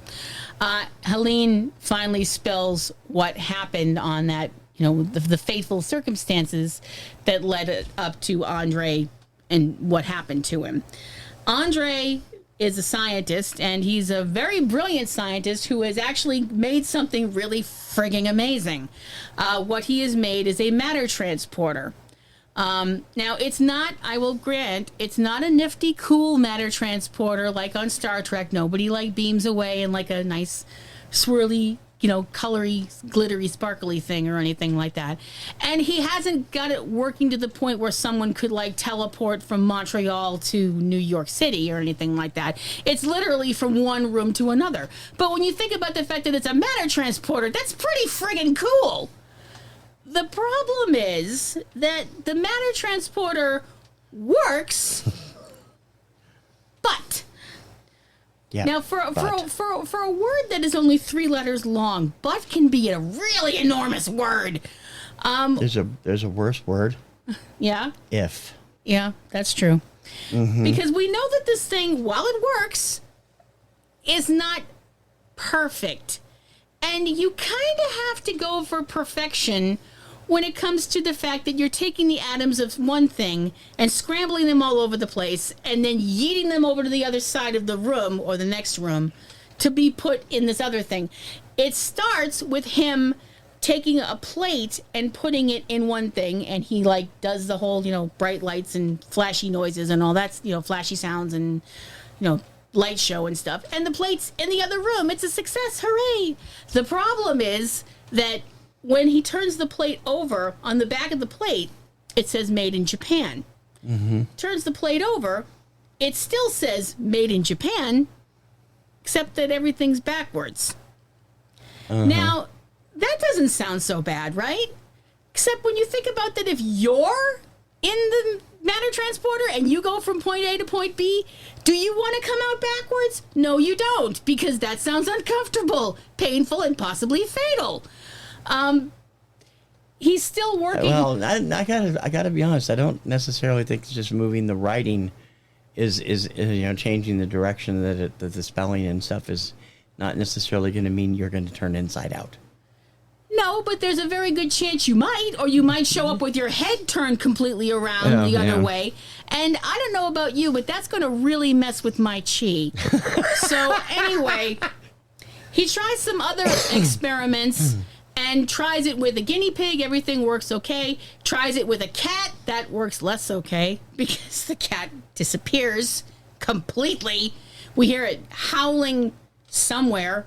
Helene finally spills what happened on that, the fateful circumstances that led up to Andre and what happened to him. Andre is a scientist, and he's a very brilliant scientist who has actually made something really frigging amazing. What he has made is a matter transporter. Now, it's not, I will grant, it's not a nifty, cool matter transporter like on Star Trek. Nobody like beams away in like a nice swirly, colory, glittery, sparkly thing or anything like that. And he hasn't got it working to the point where someone could like teleport from Montreal to New York City or anything like that. It's literally from one room to another. But when you think about the fact that it's a matter transporter, that's pretty friggin' cool. The problem is that the matter transporter works, but Yeah. now for a word that is only 3 letters long, but can be a really enormous word. There's a worse word. Yeah, If. yeah, that's true. Because we know that this thing, while it works, is not perfect. And you kind of have to go for perfection when it comes to the fact that you're taking the atoms of one thing and scrambling them all over the place and then yeeting them over to the other side of the room or the next room to be put in this other thing. It starts with him taking a plate and putting it in one thing, and he like does the whole, bright lights and flashy noises and all that, flashy sounds and, light show and stuff. And the plate's in the other room. It's a success. Hooray. The problem is that when he turns the plate over, on the back of the plate, it says made in Japan. Turns the plate over, it still says made in Japan, except that everything's backwards. Now, that doesn't sound so bad, right? Except when you think about that, if you're in the matter transporter and you go from point A to point B, do you want to come out backwards? No, you don't, because that sounds uncomfortable, painful, and possibly fatal. He's still working. Well, I gotta be honest. I don't necessarily think it's just moving the writing is changing the direction that the spelling and stuff is not necessarily going to mean you're going to turn inside out. No, but there's a very good chance you might, or you might show up with your head turned completely around the other way. And I don't know about you, but that's going to really mess with my chi. So anyway, he tries some other experiments and tries it with a guinea pig. Everything works okay. Tries it with a cat. That works less okay because the cat disappears completely. We hear it howling somewhere.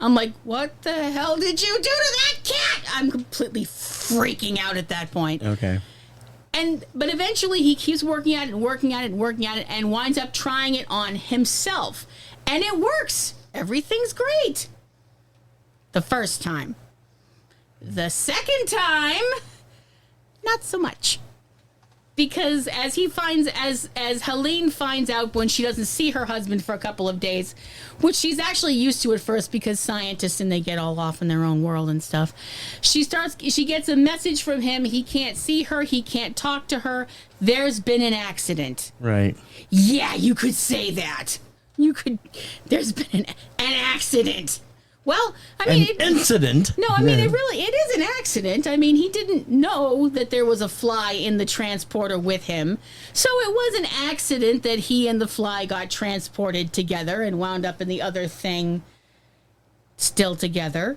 I'm like, what the hell did you do to that cat? I'm completely freaking out at that point. Okay. But eventually he keeps working at it and working at it and working at it and winds up trying it on himself. And it works. Everything's great. The first time. The second time, not so much. Because as Helene finds out when she doesn't see her husband for a couple of days, which she's actually used to at first because scientists and they get all off in their own world and stuff. She gets a message from him. He can't see her. He can't talk to her. There's been an accident. Right. Yeah, you could say that. There's been an accident. Well, I mean... incident? No, I mean, it is an accident. I mean, he didn't know that there was a fly in the transporter with him. So it was an accident that he and the fly got transported together and wound up in the other thing still together.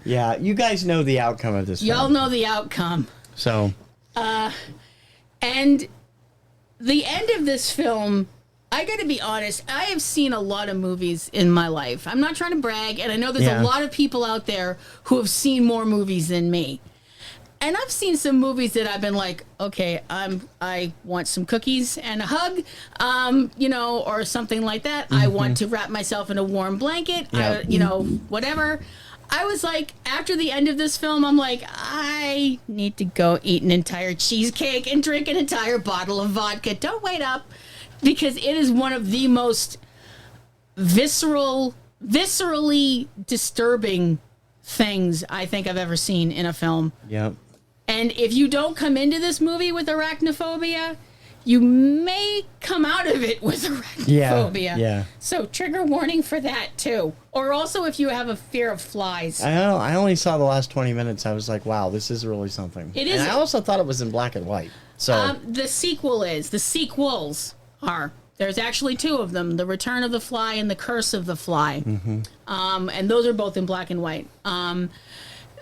Yeah, you guys know the outcome of this Y'all film. know the outcome. So... And the end of this film... I got to be honest, I have seen a lot of movies in my life. I'm not trying to brag, and I know there's a lot of people out there who have seen more movies than me. And I've seen some movies that I've been like, okay, I want some cookies and a hug, or something like that. I want to wrap myself in a warm blanket, whatever. I was like, after the end of this film, I'm like, I need to go eat an entire cheesecake and drink an entire bottle of vodka. Don't wait up. Because it is one of the most viscerally disturbing things I think I've ever seen in a film. Yep. And if you don't come into this movie with arachnophobia, you may come out of it with arachnophobia. Yeah. So trigger warning for that too. Or also if you have a fear of flies. I know. I only saw the last 20 minutes. I was like, wow, this is really something. It is. And I also thought it was in black and white. So the sequels are. There's actually two of them, The Return of the Fly and The Curse of the Fly. And those are both in black and white.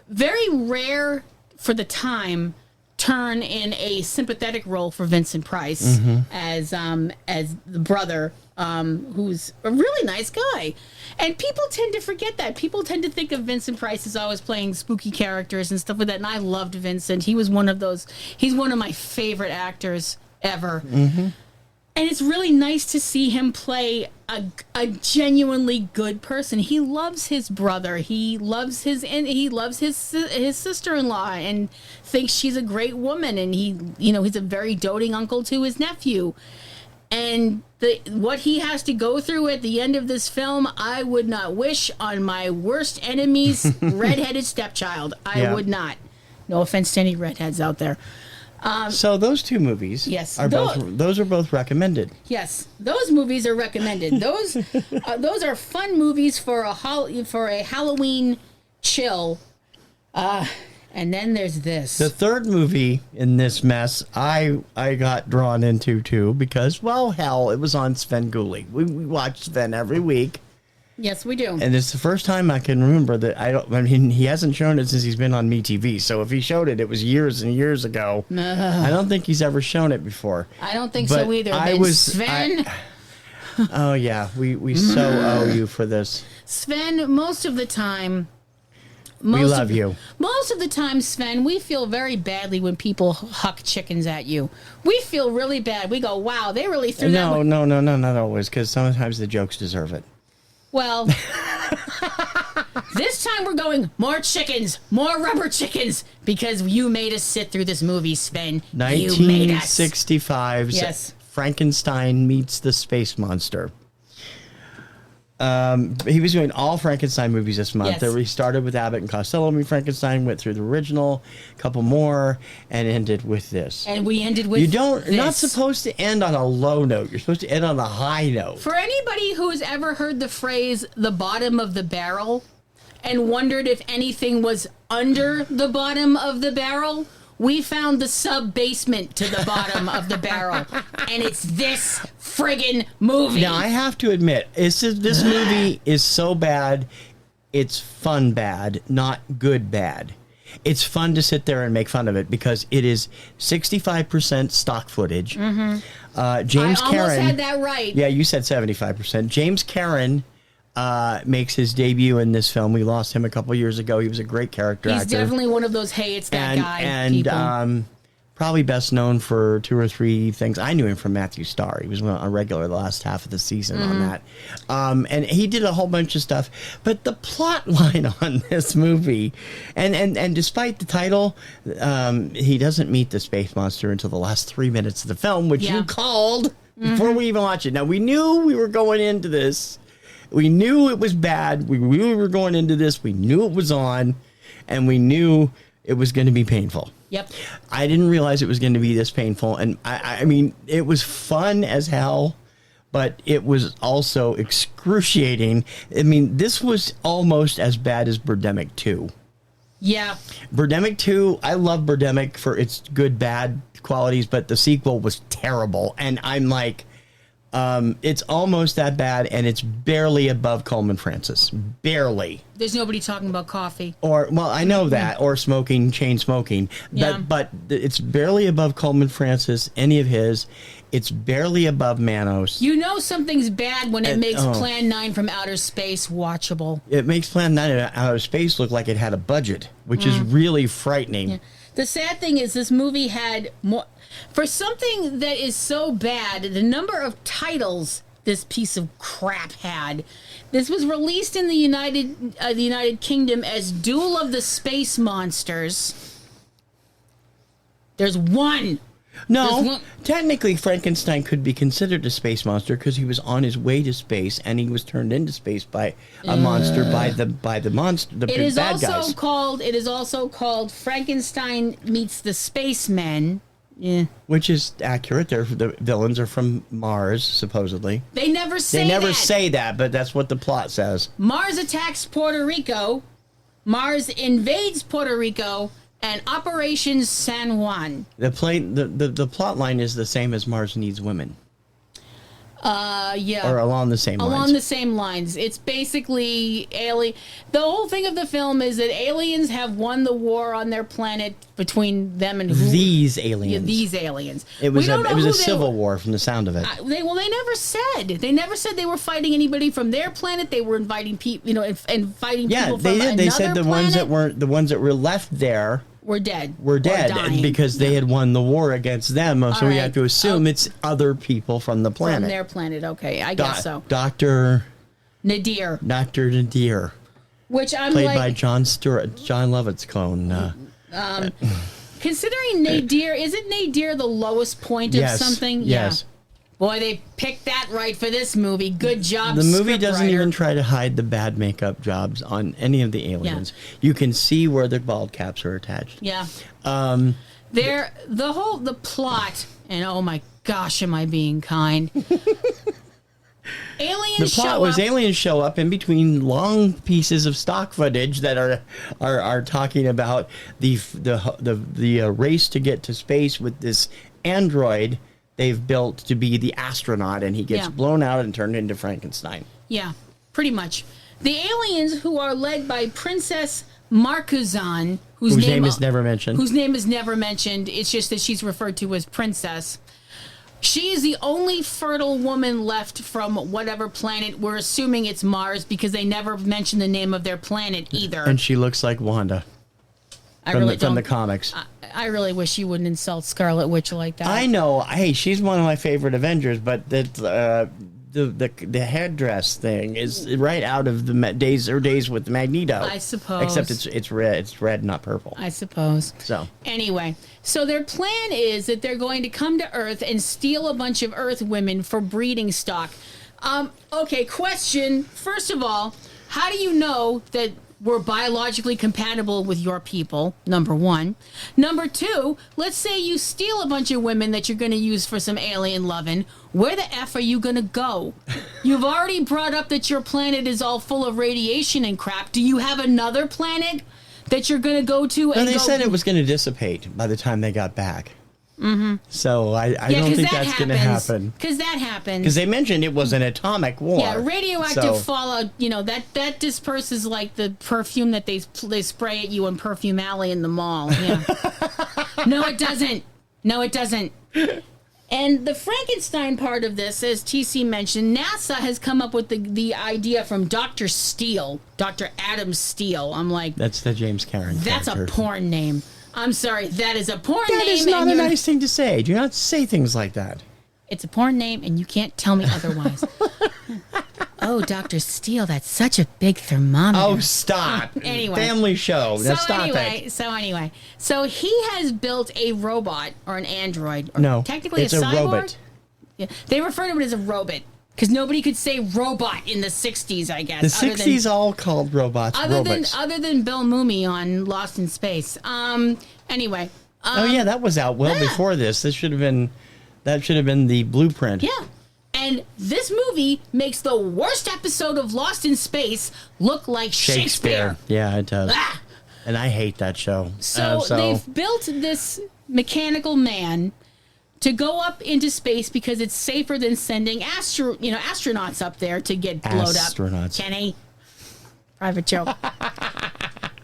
Very rare for the time turn in a sympathetic role for Vincent Price as the brother, who's a really nice guy. And people tend to forget that. People tend to think of Vincent Price as always playing spooky characters and stuff like that. And I loved Vincent. He was one of those. He's one of my favorite actors ever. And it's really nice to see him play a genuinely good person. He loves his brother. He loves his sister-in-law and thinks she's a great woman. And he's a very doting uncle to his nephew. And what he has to go through at the end of this film, I would not wish on my worst enemy's redheaded stepchild. I would not. No offense to any redheads out there. So those two movies, yes, those are both recommended. Yes, those movies are recommended. Those are fun movies for a Halloween chill. And then there's this. The third movie in this mess, I got drawn into too because, well, hell, it was on Sven Gulli. We watch Sven every week. Yes, we do. And it's the first time I can remember that he hasn't shown it since he's been on MeTV. So if he showed it, it was years and years ago. I don't think he's ever shown it before. I don't think so either. Sven. Oh yeah, we so owe you for this. Sven, most of the time. We love you. Most of the time, Sven, we feel very badly when people huck chickens at you. We feel really bad. We go, wow, they really threw that. No, not always, because sometimes the jokes deserve it. Well, this time we're going more chickens, more rubber chickens, because you made us sit through this movie, Sven. You made us. 1965's Yes. Frankenstein Meets the Spacemonster. He was doing all Frankenstein movies this month. Yes. We started with Abbott and Costello meet Frankenstein, went through the original, a couple more, and ended with this. And we ended with You're not supposed to end on a low note. You're supposed to end on a high note. For anybody who has ever heard the phrase "the bottom of the barrel" and wondered if anything was under the bottom of the barrel, we found the sub-basement to the bottom of the barrel, and it's this friggin' movie. Now, I have to admit, this movie is so bad, it's fun bad, not good bad. It's fun to sit there and make fun of it because it is 65% stock footage. James I Karen, almost had that right. Yeah, you said 75%. James Karen makes his debut in this film. We lost him a couple years ago. He was a great character actor. He's definitely one of those, hey, it's that guy people. And probably best known for 2 or 3 things. I knew him from Matthew Starr. He was a regular the last half of the season on that. And he did a whole bunch of stuff. But the plot line on this movie, and despite the title, he doesn't meet the space monster until the last 3 minutes of the film, which you called before we even watched it. Now, we knew we were going into this. We knew it was bad. We knew we were going into this. We knew it was on. And we knew it was going to be painful. Yep. I didn't realize it was going to be this painful. And I mean, it was fun as hell, but it was also excruciating. I mean, this was almost as bad as Birdemic 2. Yeah. Birdemic 2, I love Birdemic for its good, bad qualities, but the sequel was terrible. And I'm like, it's almost that bad, and it's barely above Coleman Francis. Barely. There's nobody talking about coffee. Or, well, I know that. Or smoking, chain smoking. Yeah. But it's barely above Coleman Francis, any of his. It's barely above Manos. You know something's bad when it makes Plan 9 from Outer Space watchable. It makes Plan 9 out of Space look like it had a budget, which is really frightening. Yeah. The sad thing is this movie had more... For something that is so bad, the number of titles this piece of crap had. This was released in the United Kingdom as Duel of the Space Monsters. There's one. No, technically Frankenstein could be considered a space monster because he was on his way to space and he was turned into space by a monster by the monster the It is bad also guys. called. It is also called Frankenstein Meets the Spacemen. Yeah. Which is accurate. The villains are from Mars, supposedly. They never say They never that. say that, but that's what the plot says. Mars attacks Puerto Rico. Mars invades Puerto Rico. And Operation San Juan. The plot line is the same as Mars Needs Women. Yeah. Or along the same lines. Along the same lines. It's basically alien. The whole thing of the film is that aliens have won the war on their planet between them and these aliens. Yeah, these aliens. It was a civil war from the sound of it. They never said. They never said they were fighting anybody from their planet. They were inviting people, and fighting people from another planet. They said the ones that were left there were dead. Were dead because they had won the war against them. So we have to assume it's other people from the planet. From their planet, okay. I guess so. Dr. Nadir. Dr. Nadir. Which I'm played by John Lovett's clone. Considering Nadir, isn't Nadir the lowest point of something? Yes. Yeah. Boy, they picked that right for this movie. Good job, The movie doesn't scriptwriter. even try to hide the bad makeup jobs on any of the aliens. Yeah. You can see where the bald caps are attached. Yeah. The plot, and oh my gosh, am I being kind? Aliens show up in between long pieces of stock footage that are talking about the race to get to space with this android they've built to be the astronaut, and he gets blown out and turned into Frankenstein. Yeah, pretty much. The aliens, who are led by Princess Markuzan, whose name is never mentioned. Whose name is never mentioned. It's just that she's referred to as Princess. She is the only fertile woman left from whatever planet. We're assuming it's Mars because they never mention the name of their planet either. And she looks like Wanda. From the comics. I really wish you wouldn't insult Scarlet Witch like that. I know. Hey, she's one of my favorite Avengers, but this the headdress thing is right out of the Days with Magneto. I suppose. Except it's red. It's red, not purple. I suppose. So anyway, so their plan is that they're going to come to Earth and steal a bunch of Earth women for breeding stock. Okay, question. First of all, how do you know that we're biologically compatible with your people, number one. Number two, let's say you steal a bunch of women that you're going to use for some alien loving. Where the F are you going to go? You've already brought up that your planet is all full of radiation and crap. Do you have another planet that you're going to go to? And they said it was going to dissipate by the time they got back. Mm-hmm. So I don't think that's going to happen. Because that happens. Because they mentioned it was an atomic war. Yeah, radioactive fallout. You know that disperses like the perfume that they spray at you in Perfume Alley in the mall. Yeah. No, it doesn't. No, it doesn't. And the Frankenstein part of this, as TC mentioned, NASA has come up with the idea from Dr. Steele, Dr. Adam Steele. I'm like, that's the James Cameron. That's character. a porn name. I'm sorry, that is a porn name. That is not a nice thing to say. Do not say things like that. It's a porn name, and you can't tell me otherwise. Oh, Dr. Steele, that's such a big thermometer. Oh, stop. Anyway. Family show. Now stop it. So he has built a robot or an android. Or no, technically it's a cyborg. robot. Yeah, they refer to it as a robot. Because nobody could say robot in the 60s, I guess. The 60s all called robots robots. Other than Bill Mumy on Lost in Space. Anyway. Oh, yeah, that was out well before this. That should have been the blueprint. Yeah. And this movie makes the worst episode of Lost in Space look like Shakespeare. Yeah, it does. Ah! And I hate that show. So they've built this mechanical man to go up into space because it's safer than sending astronauts up there to get blowed up. Kenny. Private joke.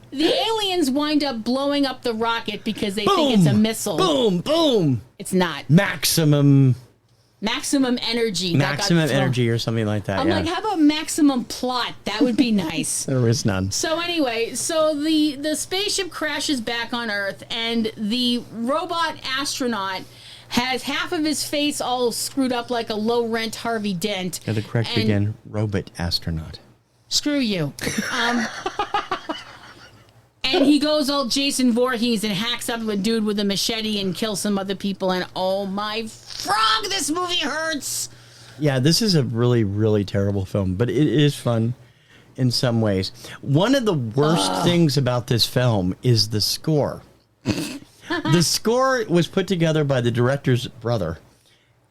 The aliens wind up blowing up the rocket because they think it's a missile. Boom, boom. It's not. Maximum energy. Maximum energy or something like that. I'm like, how about maximum plot? That would be nice. There is none. So anyway, the spaceship crashes back on Earth, and the robot astronaut has half of his face all screwed up like a low-rent Harvey Dent. Got to correct again. Robot astronaut. Screw you. And he goes all Jason Voorhees and hacks up a dude with a machete and kills some other people. And oh my frog, this movie hurts. Yeah, this is a really, really terrible film, but it is fun in some ways. One of the worst things about this film is the score. The score was put together by the director's brother.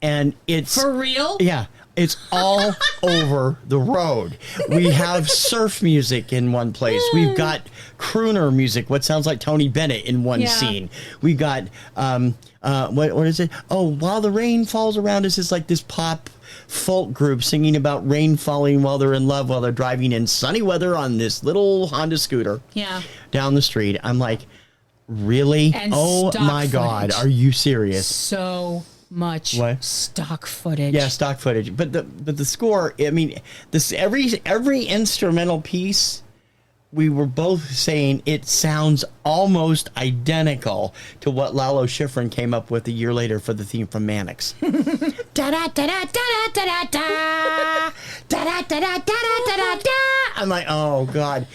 And it's... For real? Yeah. It's all over the road. We have surf music in one place. We've got crooner music, what sounds like Tony Bennett in one scene. We got, what is it? Oh, While the Rain Falls Around Us is like this pop folk group singing about rain falling while they're in love, while they're driving in sunny weather on this little Honda scooter down the street. I'm like, really? And oh my God, are you serious? So much stock footage. Yeah, stock footage. But the score, I mean, this every instrumental piece, we were both saying it sounds almost identical to what Lalo Schifrin came up with a year later for the theme from Mannix. Da da da da da da da da da da da da da da. I'm like, oh God.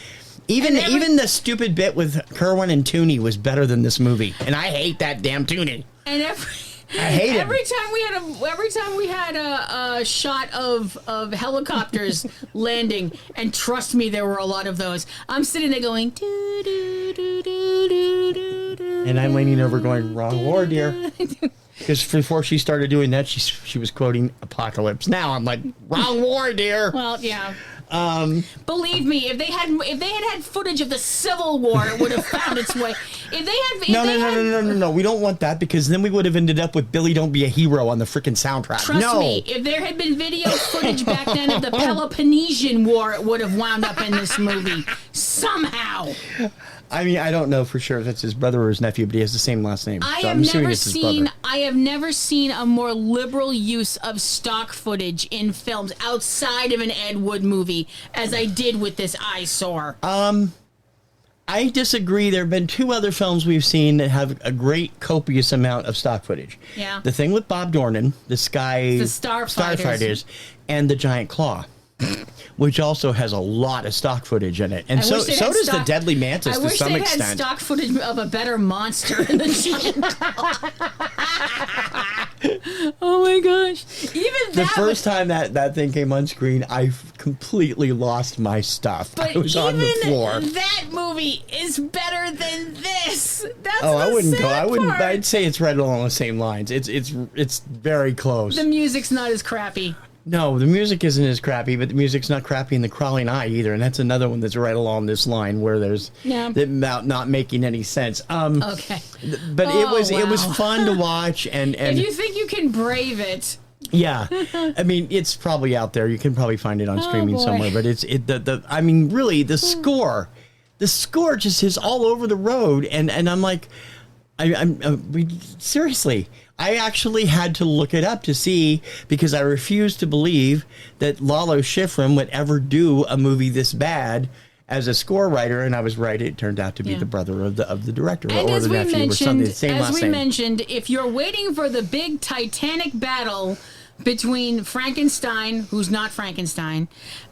Even the stupid bit with Kerwin and Tooney was better than this movie, and I hate that damn Tooney. And I hate it. Every time we had a shot of helicopters landing, and trust me, there were a lot of those. I'm sitting there going, doo, doo, doo, doo, doo, doo, doo, and I'm leaning over going, wrong war, dear. Because before she started doing that, she was quoting Apocalypse Now. I'm like, wrong war, dear. Well, yeah. Believe me, if they had footage of the Civil War, it would have found its way. No. We don't want that, because then we would have ended up with Billy Don't Be a Hero on the freaking soundtrack. Trust me, if there had been video footage back then of the Peloponnesian War, it would have wound up in this movie somehow. I mean, I don't know for sure if that's his brother or his nephew, but he has the same last name. I have never seen a more liberal use of stock footage in films outside of an Ed Wood movie as I did with this eyesore. I disagree. There have been 2 other films we've seen that have a great copious amount of stock footage. Yeah. The thing with Bob Dornan, the Starfighters, and the Giant Claw, which also has a lot of stock footage in it. And so does the Deadly Mantis to some extent. I wish they had stock footage of a better monster in the Giant Claw. Oh my gosh. Even the first time that thing came on screen, I completely lost my stuff. But I was on the floor. That movie is better than this. That's I wouldn't sad go. I wouldn't. part. I'd say it's right along the same lines. It's very close. The music's not as crappy. No, the music isn't as crappy, but the music's not crappy in The Crawling Eye either, and that's another one that's right along this line where there's about not making any sense. Okay, but it was fun to watch, and if you think you can brave it, yeah, I mean it's probably out there. You can probably find it on streaming somewhere. But I mean, really, the score just is all over the road, and I'm like, seriously. I actually had to look it up to see, because I refused to believe that Lalo Schifrin would ever do a movie this bad as a score writer, and I was right. It turned out to be the brother of the director, and or the nephew, or something. The same last name. Mentioned, if you're waiting for the big Titanic battle between Frankenstein, who's not Frankenstein,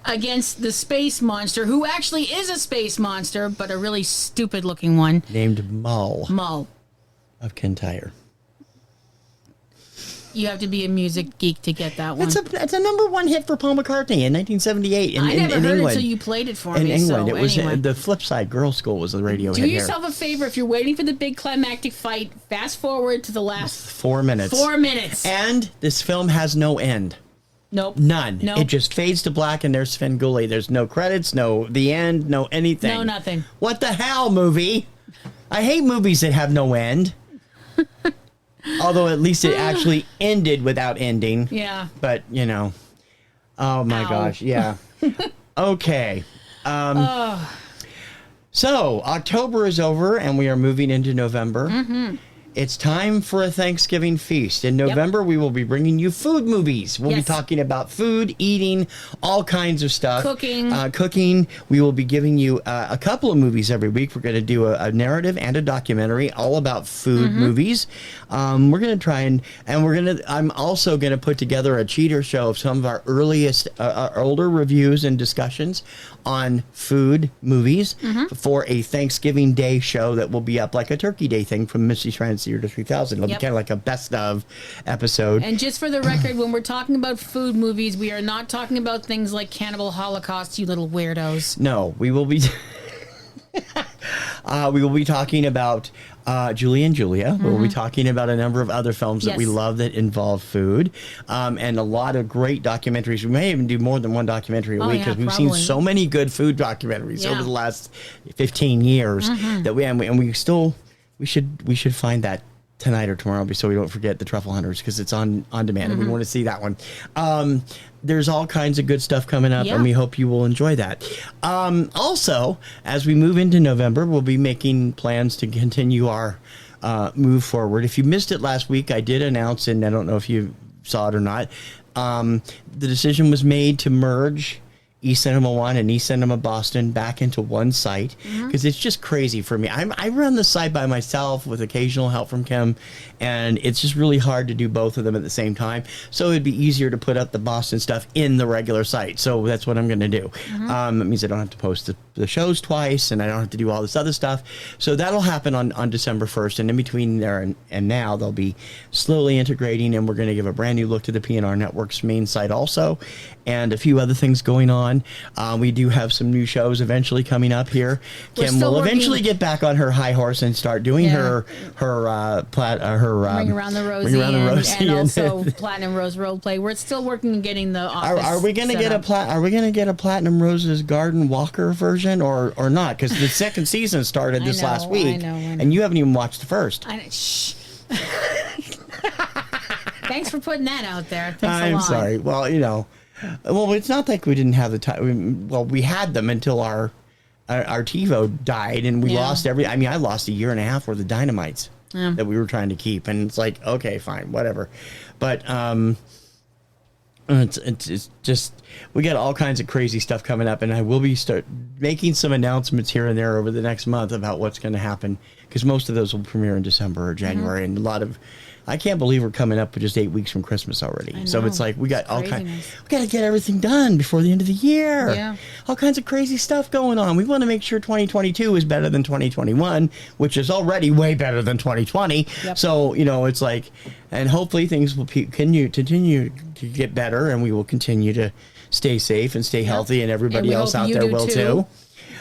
against the space monster, who actually is a space monster, but a really stupid-looking one, named Mull of Kintyre. You have to be a music geek to get that one. It's a #1 hit for Paul McCartney in 1978 I never heard England. it until you played it for in me. England, So it was anyway. the flip side. Girls' School was the radio hit. Do yourself a favor, if you're waiting for the big climactic fight, fast forward to the last 4 minutes. 4 minutes. And this film has no end. Nope. None. Nope. It just fades to black, and there's Sven Gulli. There's no credits, no the end, no anything. No, nothing. What the hell, movie? I hate movies that have no end. Although at least it actually ended without ending. Yeah. But, oh my gosh, yeah. Okay. So, October is over, and we are moving into November. Mm-hmm. It's time for a Thanksgiving feast. In November, we will be bringing you food movies. We'll be talking about food, eating, all kinds of stuff. Cooking. We will be giving you a couple of movies every week. We're going to do a narrative and a documentary all about food movies. We're going to try I'm also going to put together a cheater show of some of our earliest, older reviews and discussions on food movies for a Thanksgiving Day show that will be up like a Turkey Day thing from Mystery Science Theater 3000. It'll be kind of like a best of episode. And just for the record, when we're talking about food movies, we are not talking about things like Cannibal Holocaust, you little weirdos. No, we will be... we will be talking about Julie and Julia. We'll be talking about a number of other films that we love that involve food, and a lot of great documentaries. We may even do more than one documentary a week, because we've seen so many good food documentaries over the last 15 years that we should find that tonight or tomorrow, so we don't forget the Truffle Hunters, because it's on demand and we want to see that one. There's all kinds of good stuff coming up, and we hope you will enjoy that. Also, as we move into November, we'll be making plans to continue our move forward. If you missed it last week, I did announce, and I don't know if you saw it or not, the decision was made to merge eCinemaOne and eCinemaBoston back into one site, because it's just crazy for me. I run the site by myself with occasional help from Kim, and it's just really hard to do both of them at the same time. So it'd be easier to put up the Boston stuff in the regular site. So that's what I'm going to do. It means I don't have to post the shows twice, and I don't have to do all this other stuff. So that'll happen on December 1st, and in between there and now, they'll be slowly integrating, and we're going to give a brand new look to the PNRNetworks main site also, and a few other things going on. We do have some new shows eventually coming up here. Kim will eventually get back on her high horse and start doing her Ring Around the Rosie, and also Platinum Rose RolePlay. We're still working on getting the office. Are we going to get a Platinum Rose's Garden Walker version or not? Because the second season started this last week, I know. And you haven't even watched the first. Shh. Thanks for putting that out there. Thanks a lot. I'm sorry. Well, well, it's not like we didn't have the time. Well, we had them until our TiVo died, and we lost I lost a year and a half worth of dynamites that we were trying to keep, and it's like, okay, fine, whatever. But It's just, we got all kinds of crazy stuff coming up, and I will be start making some announcements here and there over the next month about what's going to happen, because most of those will premiere in December or January, and a lot of, I can't believe we're coming up with just 8 weeks from Christmas already. So it's like we got all kinds. We got to get everything done before the end of the year. Yeah. All kinds of crazy stuff going on. We want to make sure 2022 is better than 2021, which is already way better than 2020. Yep. So it's like, and hopefully things will continue to get better, and we will continue to stay safe and stay healthy, and everybody else out there will too.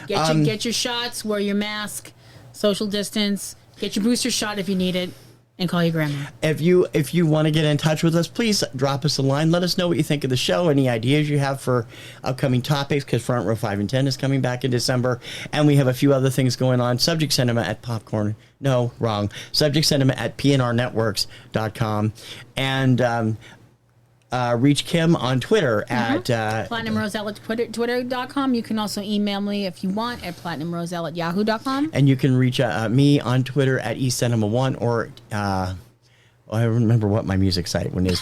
Get your shots, wear your mask, social distance, get your booster shot if you need it. And call your grandma. If you want to get in touch with us, please drop us a line. Let us know what you think of the show, any ideas you have for upcoming topics, because Front Row 5 and 10 is coming back in December. And we have a few other things going on. Subject Cinema at Popcorn. No, wrong. Subject Cinema at PNRNetworks.com. And reach Kim on Twitter at PlatinumRoselle at Twitter.com. You can also email me if you want at PlatinumRoselle at Yahoo.com. And you can reach me on Twitter at eCinemaOne, or I remember what my music site one is.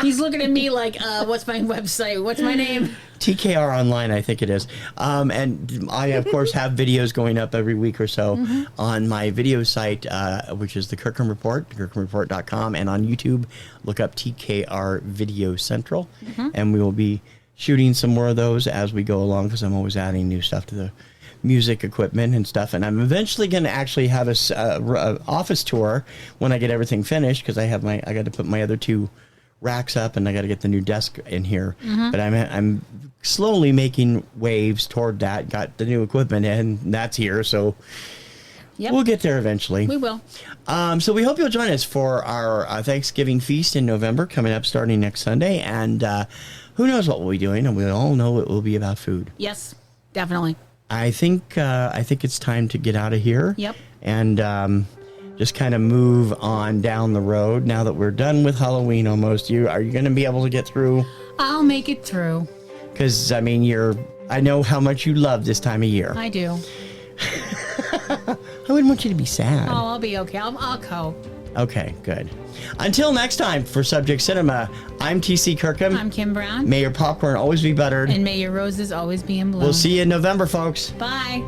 He's looking at me like, what's my website? What's my name? TKR Online, I think it is. And I, of course, have videos going up every week or so on my video site, which is the Kirkham Report, KirkhamReport.com. And on YouTube, look up TKR Video Central. And we will be shooting some more of those as we go along, because I'm always adding new stuff to the music equipment and stuff. And I'm eventually going to actually have a office tour when I get everything finished, because I got to put my other 2 racks up, and I got to get the new desk in here. But I'm slowly making waves toward that. Got the new equipment, and that's here. So we'll get there eventually. We will. So we hope you'll join us for our Thanksgiving feast in November, coming up starting next Sunday. And who knows what we'll be doing, and we all know it will be about food. Yes, definitely. I think it's time to get out of here. Yep. And just kind of move on down the road now that we're done with Halloween almost. Are you going to be able to get through? I'll make it through. Because, I mean, I know how much you love this time of year. I do. I wouldn't want you to be sad. Oh, I'll be okay. I'll cope. Okay, good. Until next time, for Subject Cinema, I'm TC Kirkham. I'm Kim Brown. May your popcorn always be buttered. And may your roses always be in bloom. We'll see you in November, folks. Bye.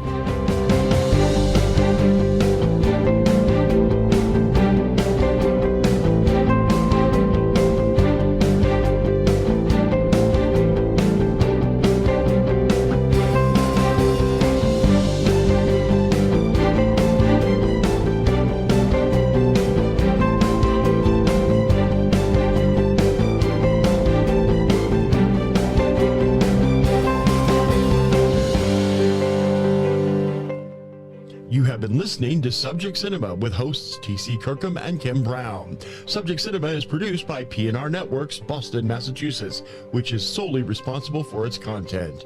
Listening to Subject Cinema with hosts T.C. Kirkham and Kim Brown. Subject Cinema is produced by PNRNetworks, Boston, Massachusetts, which is solely responsible for its content.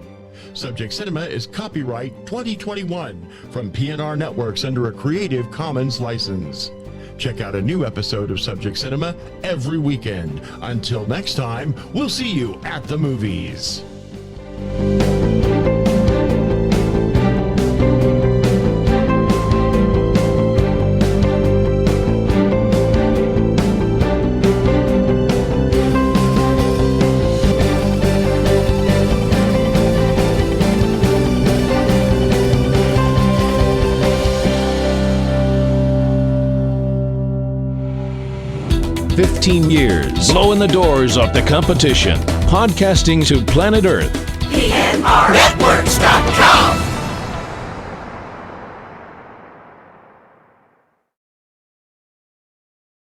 Subject Cinema is copyright 2021 from PNRNetworks under a Creative Commons license. Check out a new episode of Subject Cinema every weekend. Until next time, we'll see you at the movies. Years, blowing the doors off the competition, podcasting to planet Earth. PNRNetworks.com